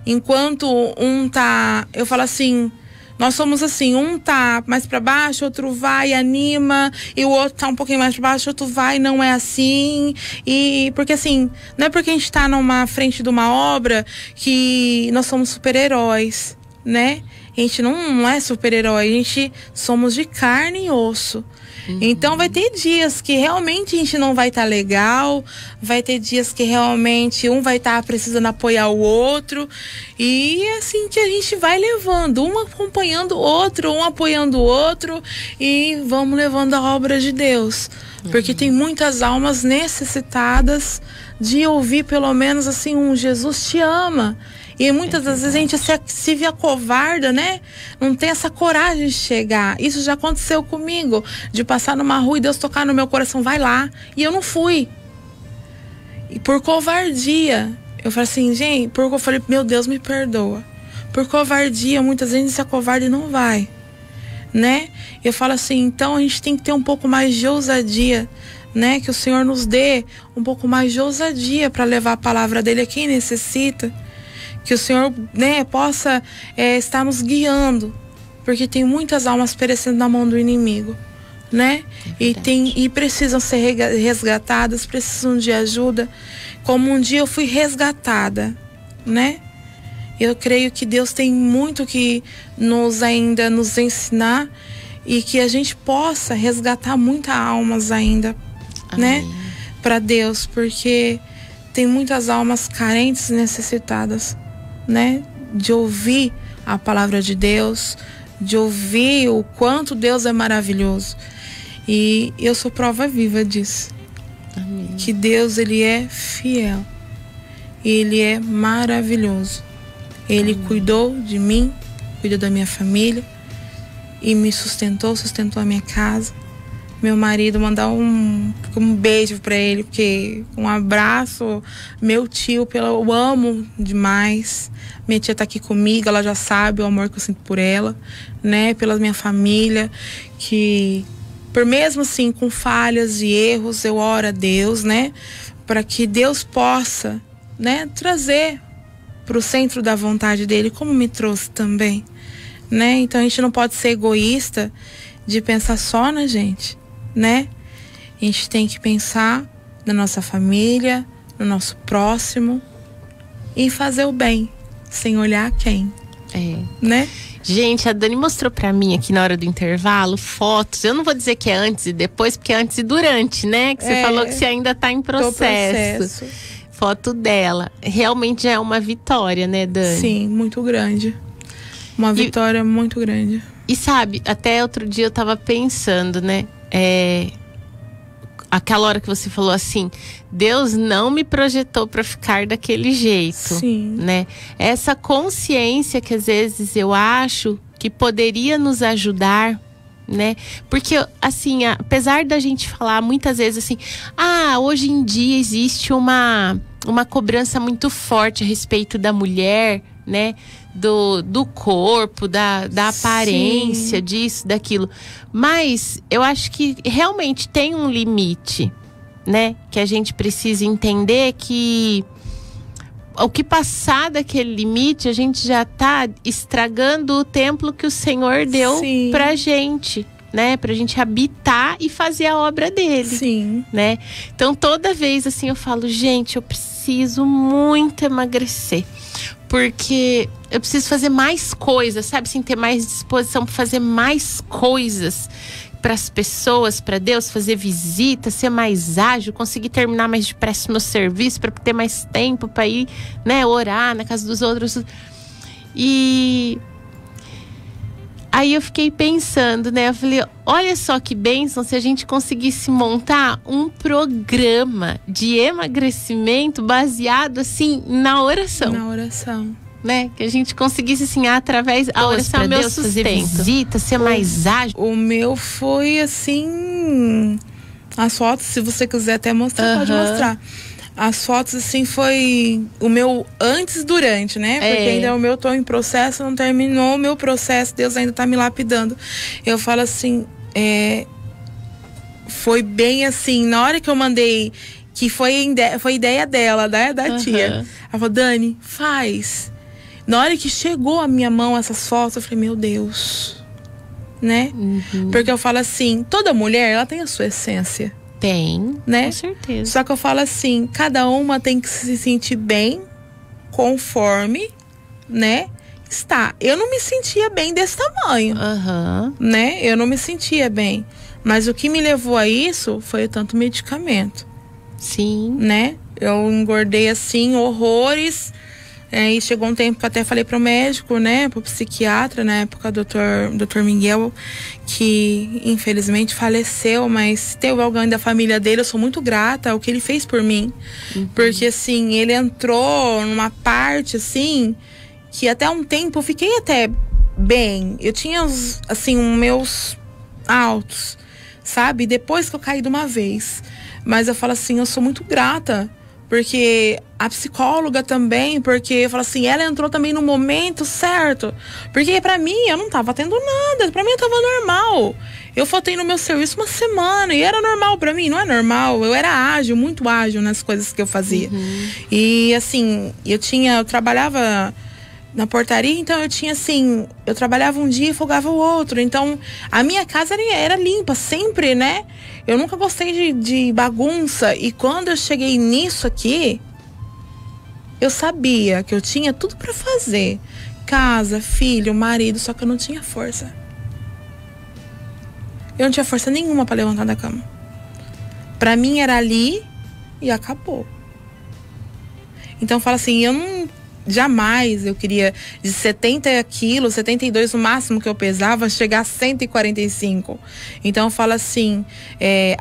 enquanto um tá, eu falo assim, nós somos assim, um tá mais pra baixo, outro vai, anima, e o outro tá um pouquinho mais pra baixo, outro vai, não é assim, e porque assim, não é porque a gente tá numa frente de uma obra que nós somos super-heróis, né? A gente não é super-herói, a gente somos de carne e osso. Então vai ter dias que realmente a gente não vai estar legal, vai ter dias que realmente um vai estar precisando apoiar o outro, e assim que a gente vai levando, um acompanhando o outro, um apoiando o outro, e vamos levando a obra de Deus. Porque tem muitas almas necessitadas de ouvir pelo menos assim um Jesus te ama. E muitas das vezes a gente se vê acovarda, né? Não tem essa coragem de chegar. Isso já aconteceu comigo, de passar numa rua e Deus tocar no meu coração, vai lá. E eu não fui. E por covardia, eu falei assim, gente, eu falei, meu Deus, me perdoa. Por covardia, muitas vezes se acovarda e não vai, né? Eu falo assim, então a gente tem que ter um pouco mais de ousadia, né? Que o Senhor nos dê um pouco mais de ousadia para levar a palavra dele a quem necessita. Que o Senhor, né, possa estar nos guiando, porque tem muitas almas perecendo na mão do inimigo, né? E precisam ser resgatadas, precisam de ajuda, como um dia eu fui resgatada, né? Eu creio que Deus tem muito que ainda nos ensinar, e que a gente possa resgatar muitas almas ainda, né? Para Deus, porque tem muitas almas carentes e necessitadas, né? De ouvir a palavra de Deus, de ouvir o quanto Deus é maravilhoso. E eu sou prova viva disso. Amém. Que Deus, Ele é fiel. Ele é maravilhoso. Ele cuidou de mim, cuidou da minha família e me sustentou a minha casa. Meu marido, mandar um beijo pra ele, porque um abraço, meu tio, eu amo demais. Minha tia tá aqui comigo, ela já sabe o amor que eu sinto por ela, né? Pela minha família, que por mesmo assim, com falhas e erros, eu oro a Deus, né? Para que Deus possa, né, trazer pro centro da vontade dele, como me trouxe também, né? Então a gente não pode ser egoísta de pensar só na gente, né? A gente tem que pensar na nossa família, no nosso próximo e fazer o bem, sem olhar quem, né? Gente, a Dani mostrou pra mim aqui na hora do intervalo fotos. Eu não vou dizer que é antes e depois, porque é antes e durante, né? Que você falou que você ainda tá em processo. Foto dela. Realmente já é uma vitória, né, Dani? Sim, muito grande. Uma vitória muito grande. E sabe, até outro dia eu tava pensando, né? Aquela hora que você falou assim, Deus não me projetou para ficar daquele jeito. Sim. Né? Essa consciência que às vezes eu acho que poderia nos ajudar, né? Porque assim, apesar da gente falar muitas vezes assim, hoje em dia existe uma cobrança muito forte a respeito da mulher, né? Do corpo, da aparência, disso, daquilo. Mas eu acho que realmente tem um limite, né? Que a gente precisa entender que ao que passar daquele limite, a gente já tá estragando o templo que o Senhor deu pra gente, né? Pra gente habitar e fazer a obra dele. Sim. Né? Então toda vez assim eu falo, gente, eu preciso muito emagrecer. Porque eu preciso fazer mais coisas, sabe? Assim, ter mais disposição para fazer mais coisas para as pessoas, para Deus, fazer visitas, ser mais ágil, conseguir terminar mais depressa no serviço, para ter mais tempo para ir, né, orar na casa dos outros. E aí eu fiquei pensando, né? Eu falei, olha só que bênção se a gente conseguisse montar um programa de emagrecimento baseado, assim, na oração. Na oração. Né? Que a gente conseguisse, assim, através da oração, meu sustento. Fazer visita, ser mais ágil. O meu foi, assim... As fotos, se você quiser até mostrar, pode mostrar. As fotos, assim, foi o meu antes e durante, né? Porque ainda o meu tô em processo, não terminou o meu processo, Deus ainda tá me lapidando. Eu falo assim, foi bem assim, na hora que eu mandei, que foi ideia dela, da tia. Ela falou, Dani, faz. Na hora que chegou a minha mão essas fotos, eu falei, meu Deus, né? Porque eu falo assim, toda mulher, ela tem a sua essência. Tem, né? Com certeza. Só que eu falo assim, cada uma tem que se sentir bem, conforme, né? Está. Eu não me sentia bem desse tamanho, né? Eu não me sentia bem. Mas o que me levou a isso foi o tanto medicamento. Sim. Né? Eu engordei assim, horrores. E chegou um tempo que até falei pro médico, né, pro psiquiatra, na época, Dr. Miguel, que infelizmente faleceu, mas teve alguém da família dele, eu sou muito grata ao que ele fez por mim. Porque assim, ele entrou numa parte assim, que até um tempo eu fiquei até bem. Eu tinha assim, os meus altos, sabe? Depois que eu caí de uma vez. Mas eu falo assim, eu sou muito grata, Porque a psicóloga também, porque eu falo assim, ela entrou também no momento certo. Porque pra mim, eu não tava tendo nada. Pra mim, eu tava normal. Eu faltei no meu serviço uma semana e era normal pra mim, não é normal. Eu era ágil, muito ágil nas coisas que eu fazia. E assim, eu trabalhava na portaria, então eu tinha assim, eu trabalhava um dia e folgava o outro. Então, a minha casa era limpa, sempre, né? Eu nunca gostei de bagunça. E quando eu cheguei nisso aqui, eu sabia que eu tinha tudo pra fazer. Casa, filho, marido, só que eu não tinha força. Eu não tinha força nenhuma pra levantar da cama. Pra mim era ali e acabou. Então fala assim, jamais eu queria de 70 quilos, 72 no máximo que eu pesava, chegar a 145. Então fala assim,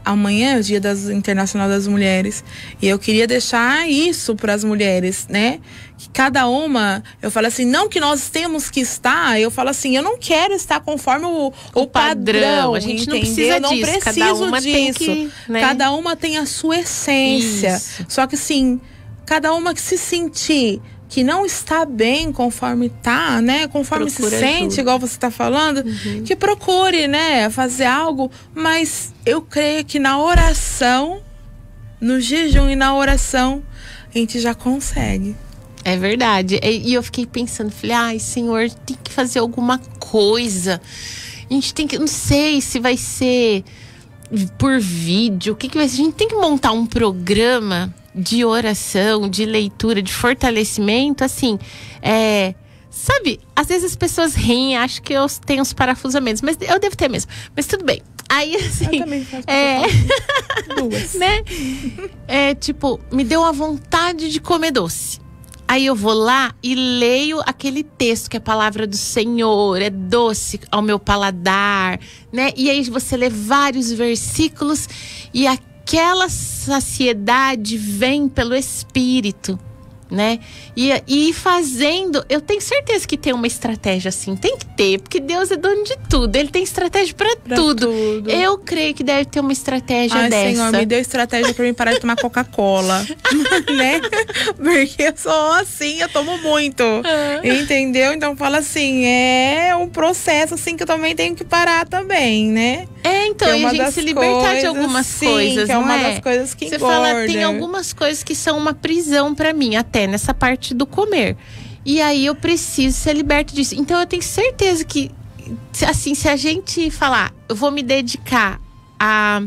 amanhã é o Dia Internacional das Mulheres. E eu queria deixar isso para as mulheres, né? Que cada uma, eu falo assim, não que nós temos que estar, eu falo assim, eu não quero estar conforme o padrão. A gente entendeu? não precisa Eu não disso. preciso Cada uma disso. tem que, né? Cada uma tem a sua essência. Isso. Só que assim, cada uma que se sentir que não está bem conforme tá, né? Conforme Procura se sente, ajuda. igual você tá falando, que procure, né? Fazer algo. Mas eu creio que na oração, no jejum e na oração, a gente já consegue. É verdade. E eu fiquei pensando, falei, ai, Senhor, tem que fazer alguma coisa. A gente tem que, não sei se vai ser por vídeo, o que vai ser. A gente tem que montar um programa de oração, de leitura, de fortalecimento, assim, sabe, às vezes as pessoas riem, acham que eu tenho uns parafusamentos, mas eu devo ter mesmo, mas tudo bem. Aí, assim, Eu também faço duas. né? Tipo, me deu uma vontade de comer doce. Aí eu vou lá e leio aquele texto que é a palavra do Senhor, é doce ao meu paladar, né? E aí você lê vários versículos e aquela saciedade vem pelo Espírito, né? E fazendo, eu tenho certeza que tem uma estratégia assim, tem que ter, porque Deus é dono de tudo, Ele tem estratégia pra tudo. Eu creio que deve ter uma estratégia dessa. Senhor, me deu estratégia pra mim parar de tomar Coca-Cola, né? Porque eu sou assim, eu tomo muito, entendeu? Então fala assim, é um processo assim que eu também tenho que parar também, né? Então, e a gente se libertar de algumas coisas, que é uma das coisas que engorda. Você fala, tem algumas coisas que são uma prisão pra mim, até nessa parte do comer. E aí eu preciso ser liberta disso. Então eu tenho certeza que, assim, se a gente falar, eu vou me dedicar a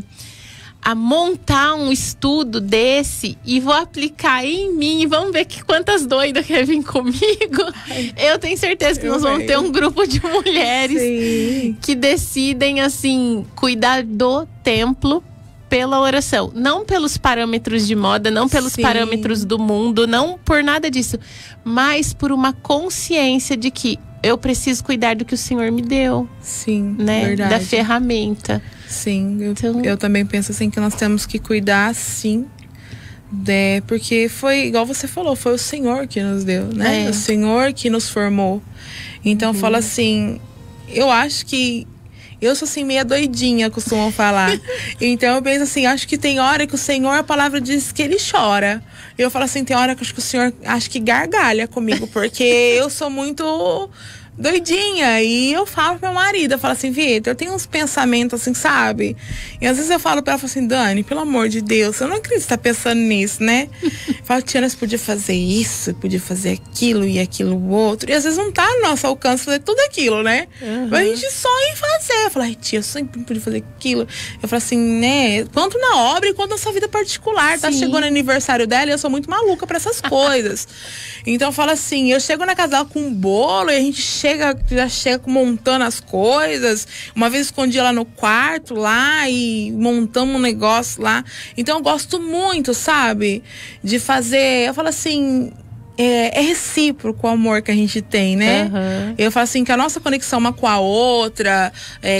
montar um estudo desse e vou aplicar em mim e vamos ver quantas doidas querem vir comigo. Eu tenho certeza que nós vamos ter um grupo de mulheres que decidem, assim, cuidar do templo pela oração. Não pelos parâmetros de moda, não pelos parâmetros do mundo, não por nada disso, mas por uma consciência de que eu preciso cuidar do que o Senhor me deu. Sim, né? verdade. Da ferramenta. Sim, eu também penso assim que nós temos que cuidar, sim. Porque foi, igual você falou, foi o Senhor que nos deu, né? O Senhor que nos formou. Então, fala assim, eu acho que eu sou assim meia doidinha, costumam falar. Então eu penso assim, acho que tem hora que o Senhor, a palavra diz que Ele chora. Eu falo assim, tem hora que eu acho que o Senhor gargalha comigo, porque eu sou muito doidinha. E eu falo pro meu marido, eu falo assim, Vitor, eu tenho uns pensamentos assim, sabe? E às vezes eu falo pra ela, assim, Dani, pelo amor de Deus, eu não acredito que você tá pensando nisso, né? Eu falo, Tiana, você podia fazer isso, podia fazer aquilo e aquilo outro. E às vezes não tá no nosso alcance fazer tudo aquilo, né? Mas a gente sonha em fazer. Eu falo, ai, tia, eu sempre podia fazer aquilo. Eu falo assim, né? Quanto na obra e quanto na sua vida particular. Tá chegando o aniversário dela e eu sou muito maluca pra essas coisas. Então eu falo assim, eu chego na casa dela com um bolo e a gente já chega montando as coisas. Uma vez escondi ela no quarto lá e montamos um negócio lá. Então eu gosto muito, sabe? De fazer, eu falo assim, é recíproco o amor que a gente tem, né? Eu falo assim, que a nossa conexão uma com a outra,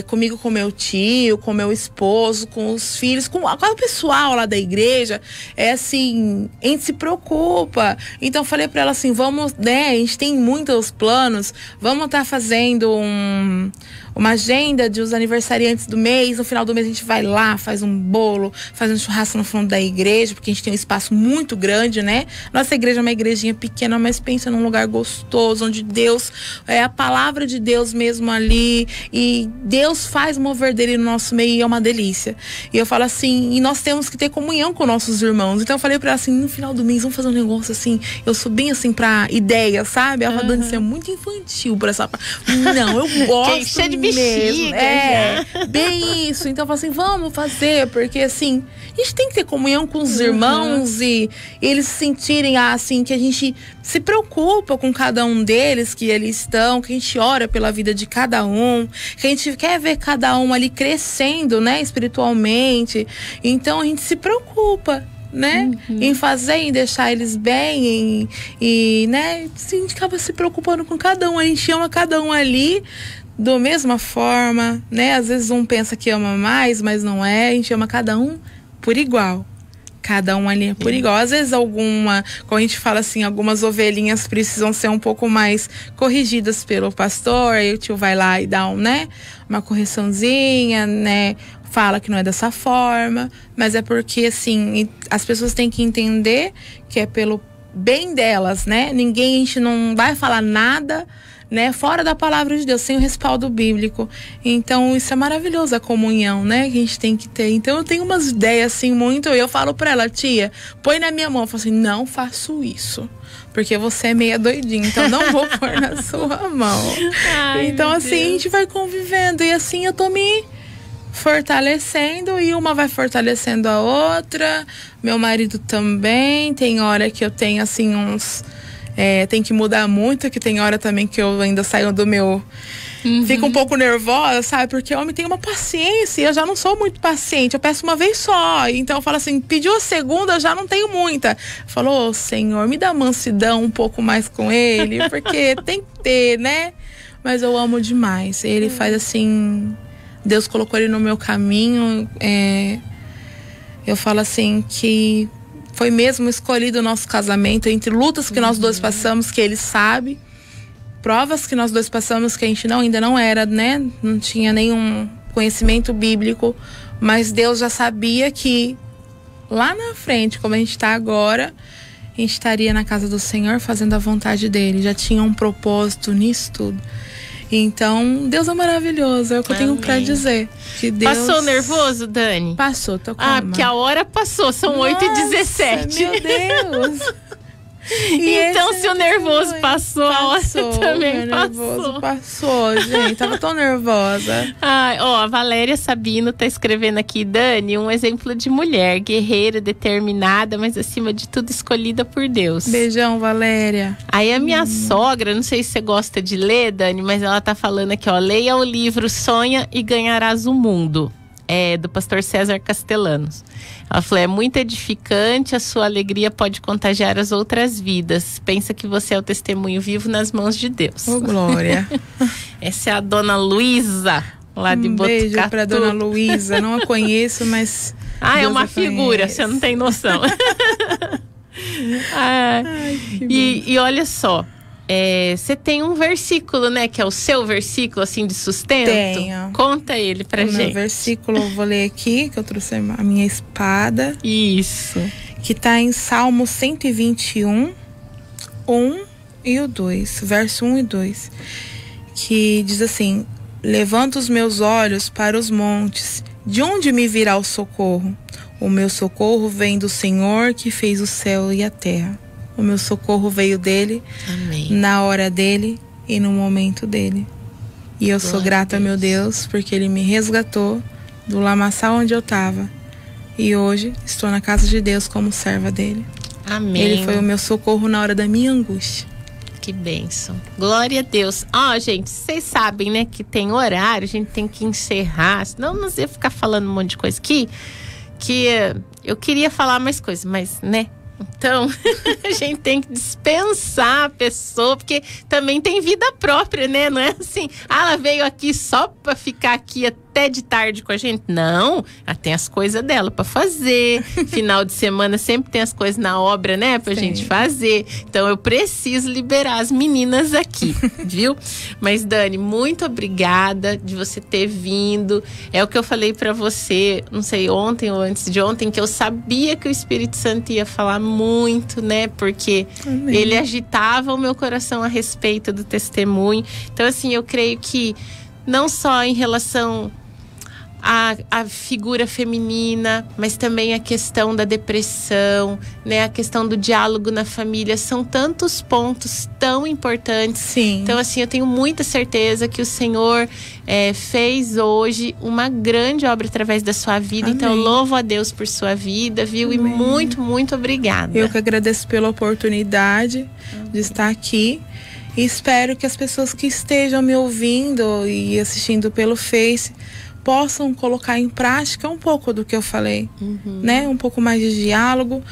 comigo com meu tio, com meu esposo, com os filhos, com o pessoal lá da igreja, é assim, a gente se preocupa. Então eu falei pra ela assim, vamos, né, a gente tem muitos planos, vamos estar fazendo uma agenda de os aniversariantes do mês. No final do mês a gente vai lá, faz um bolo, faz um churrasco no fundo da igreja, porque a gente tem um espaço muito grande, né? Nossa igreja é uma igrejinha pequena, mas pensa num lugar gostoso, onde Deus, é a palavra de Deus mesmo ali, e Deus faz mover dele no nosso meio, e é uma delícia. E eu falo assim, e nós temos que ter comunhão com nossos irmãos. Então eu falei pra ela assim, no final do mês vamos fazer um negócio assim, eu sou bem assim pra ideia, sabe? Ela falou, Dani, você é muito infantil por essa parte. Não, eu gosto cheia de mesmo. bexiga, Bem isso. Então eu falo assim, vamos fazer, porque assim, a gente tem que ter comunhão com os irmãos e eles sentirem assim, que a gente se preocupa com cada um deles, que eles estão, que a gente ora pela vida de cada um, que a gente quer ver cada um ali crescendo, né, espiritualmente. Então a gente se preocupa, né, em fazer, em deixar eles bem, e né, a gente acaba se preocupando com cada um, a gente ama cada um ali da mesma forma, né, às vezes um pensa que ama mais, mas não é, a gente ama cada um por igual. Cada um ali é por igual. Às vezes alguma, como a gente fala assim, algumas ovelhinhas precisam ser um pouco mais corrigidas pelo pastor, aí o tio vai lá e dá uma correçãozinha, né? Fala que não é dessa forma, mas é porque assim, as pessoas têm que entender que é pelo bem delas, né? A gente não vai falar nada, né, fora da palavra de Deus, sem o respaldo bíblico. Então isso é maravilhoso, a comunhão, né, que a gente tem que ter. Então eu tenho umas ideias assim muito, eu falo pra ela, tia, põe na minha mão. Eu falo assim, não faço isso, porque você é meia doidinha, então não vou pôr na sua mão. Ai, então assim, Deus. A gente vai convivendo e assim eu tô me fortalecendo e uma vai fortalecendo a outra. Meu marido também, tem hora que eu tenho assim tem que mudar muito, que tem hora também que eu ainda saio do meu... Fico um pouco nervosa, sabe? Porque o homem tem uma paciência e eu já não sou muito paciente. Eu peço uma vez só. Então eu falo assim, pediu a segunda, eu já não tenho muita. Falou, Senhor, me dá mansidão um pouco mais com ele, porque tem que ter, né? Mas eu amo demais. Ele faz assim... Deus colocou ele no meu caminho. Eu falo assim que... Foi mesmo escolhido o nosso casamento, entre lutas que nós dois passamos, que ele sabe, provas que nós dois passamos, que a gente ainda não era, né? Não tinha nenhum conhecimento bíblico, mas Deus já sabia que lá na frente, como a gente está agora, a gente estaria na casa do Senhor fazendo a vontade dele. Já tinha um propósito nisso tudo. Então, Deus é maravilhoso, é o que eu tenho pra dizer. Que Deus... Passou nervoso, Dani? Passou, tô calma. Porque a hora passou, são 8h17. Meu Deus! Então, se o nervoso passou, a hora também passou, gente. Tava tão nervosa. A Valéria Sabino tá escrevendo aqui, Dani, um exemplo de mulher, guerreira, determinada, mas acima de tudo escolhida por Deus. Beijão, Valéria. Aí a minha sogra, não sei se você gosta de ler, Dani, mas ela tá falando aqui, leia o livro Sonha e Ganharás o Mundo. Do pastor César Castellanos. Ela falou, é muito edificante, a sua alegria pode contagiar as outras vidas. Pensa que você é o testemunho vivo nas mãos de Deus. Ô, glória. Essa é a dona Luísa, lá de Botucatu. Beijo pra dona Luísa, não a conheço, mas... é uma figura, você não tem noção. E olha só, você tem um versículo, né? Que é o seu versículo, assim, de sustento. Tenho. Conta ele pra gente. Meu versículo, eu vou ler aqui, que eu trouxe a minha espada. Isso. Que tá em Salmo 121, 1 e o 2. Verso 1 e 2. Que diz assim, levanto os meus olhos para os montes. De onde me virá o socorro? O meu socorro vem do Senhor que fez o céu e a terra. O meu socorro veio dele. Amém. Na hora dele e no momento dele. E eu sou grata, meu Deus, porque ele me resgatou do lamaçal onde eu estava. E hoje estou na casa de Deus como serva dele. Amém. Ele foi o meu socorro na hora da minha angústia. Que bênção. Glória a Deus. Gente, vocês sabem, né, que tem horário, a gente tem que encerrar. Senão nós ia ficar falando um monte de coisa aqui. Que eu queria falar mais coisas, mas, né? Então, a gente tem que dispensar a pessoa, porque também tem vida própria, né? Não é assim, ela veio aqui só pra ficar aqui até de tarde com a gente? Não, ela tem as coisas dela pra fazer. Final de semana sempre tem as coisas na obra, né? Pra gente fazer. Então eu preciso liberar as meninas aqui, viu? Mas Dani, muito obrigada de você ter vindo. É o que eu falei pra você, não sei, ontem ou antes de ontem, que eu sabia que o Espírito Santo ia falar muito, né? Porque ele agitava o meu coração a respeito do testemunho. Então assim, eu creio que não só em relação a figura feminina, mas também a questão da depressão, né? A questão do diálogo na família, são tantos pontos tão importantes. Sim. Então assim, eu tenho muita certeza que o Senhor fez hoje uma grande obra através da sua vida. Amém. Então eu louvo a Deus por sua vida, viu? Amém. E muito, muito obrigada. Eu que agradeço pela oportunidade de estar aqui. E espero que as pessoas que estejam me ouvindo e assistindo pelo Face possam colocar em prática um pouco do que eu falei, né? Um pouco mais de diálogo.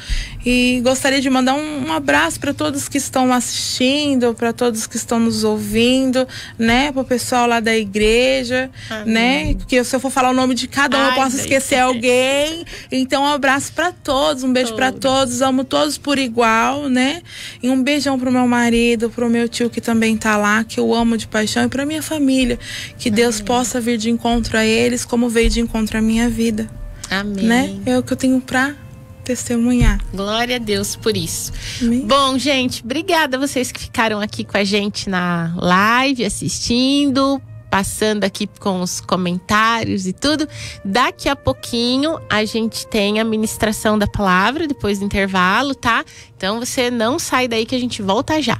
E gostaria de mandar um abraço para todos que estão assistindo, para todos que estão nos ouvindo, né? Para o pessoal lá da igreja, né? Porque se eu for falar o nome de cada um, eu posso esquecer alguém. Então, um abraço para todos, um beijo para todos, amo todos por igual, né? E um beijão pro meu marido, pro meu tio que também tá lá, que eu amo de paixão, e pra minha família, que Deus possa vir de encontro a eles como veio de encontro à minha vida. Amém. Né? É o que eu tenho pra testemunhar. Glória a Deus por isso. Amém. Bom, gente, obrigada a vocês que ficaram aqui com a gente na live, assistindo, passando aqui com os comentários e tudo. Daqui a pouquinho a gente tem a ministração da palavra, depois do intervalo, tá? Então você não sai daí que a gente volta já.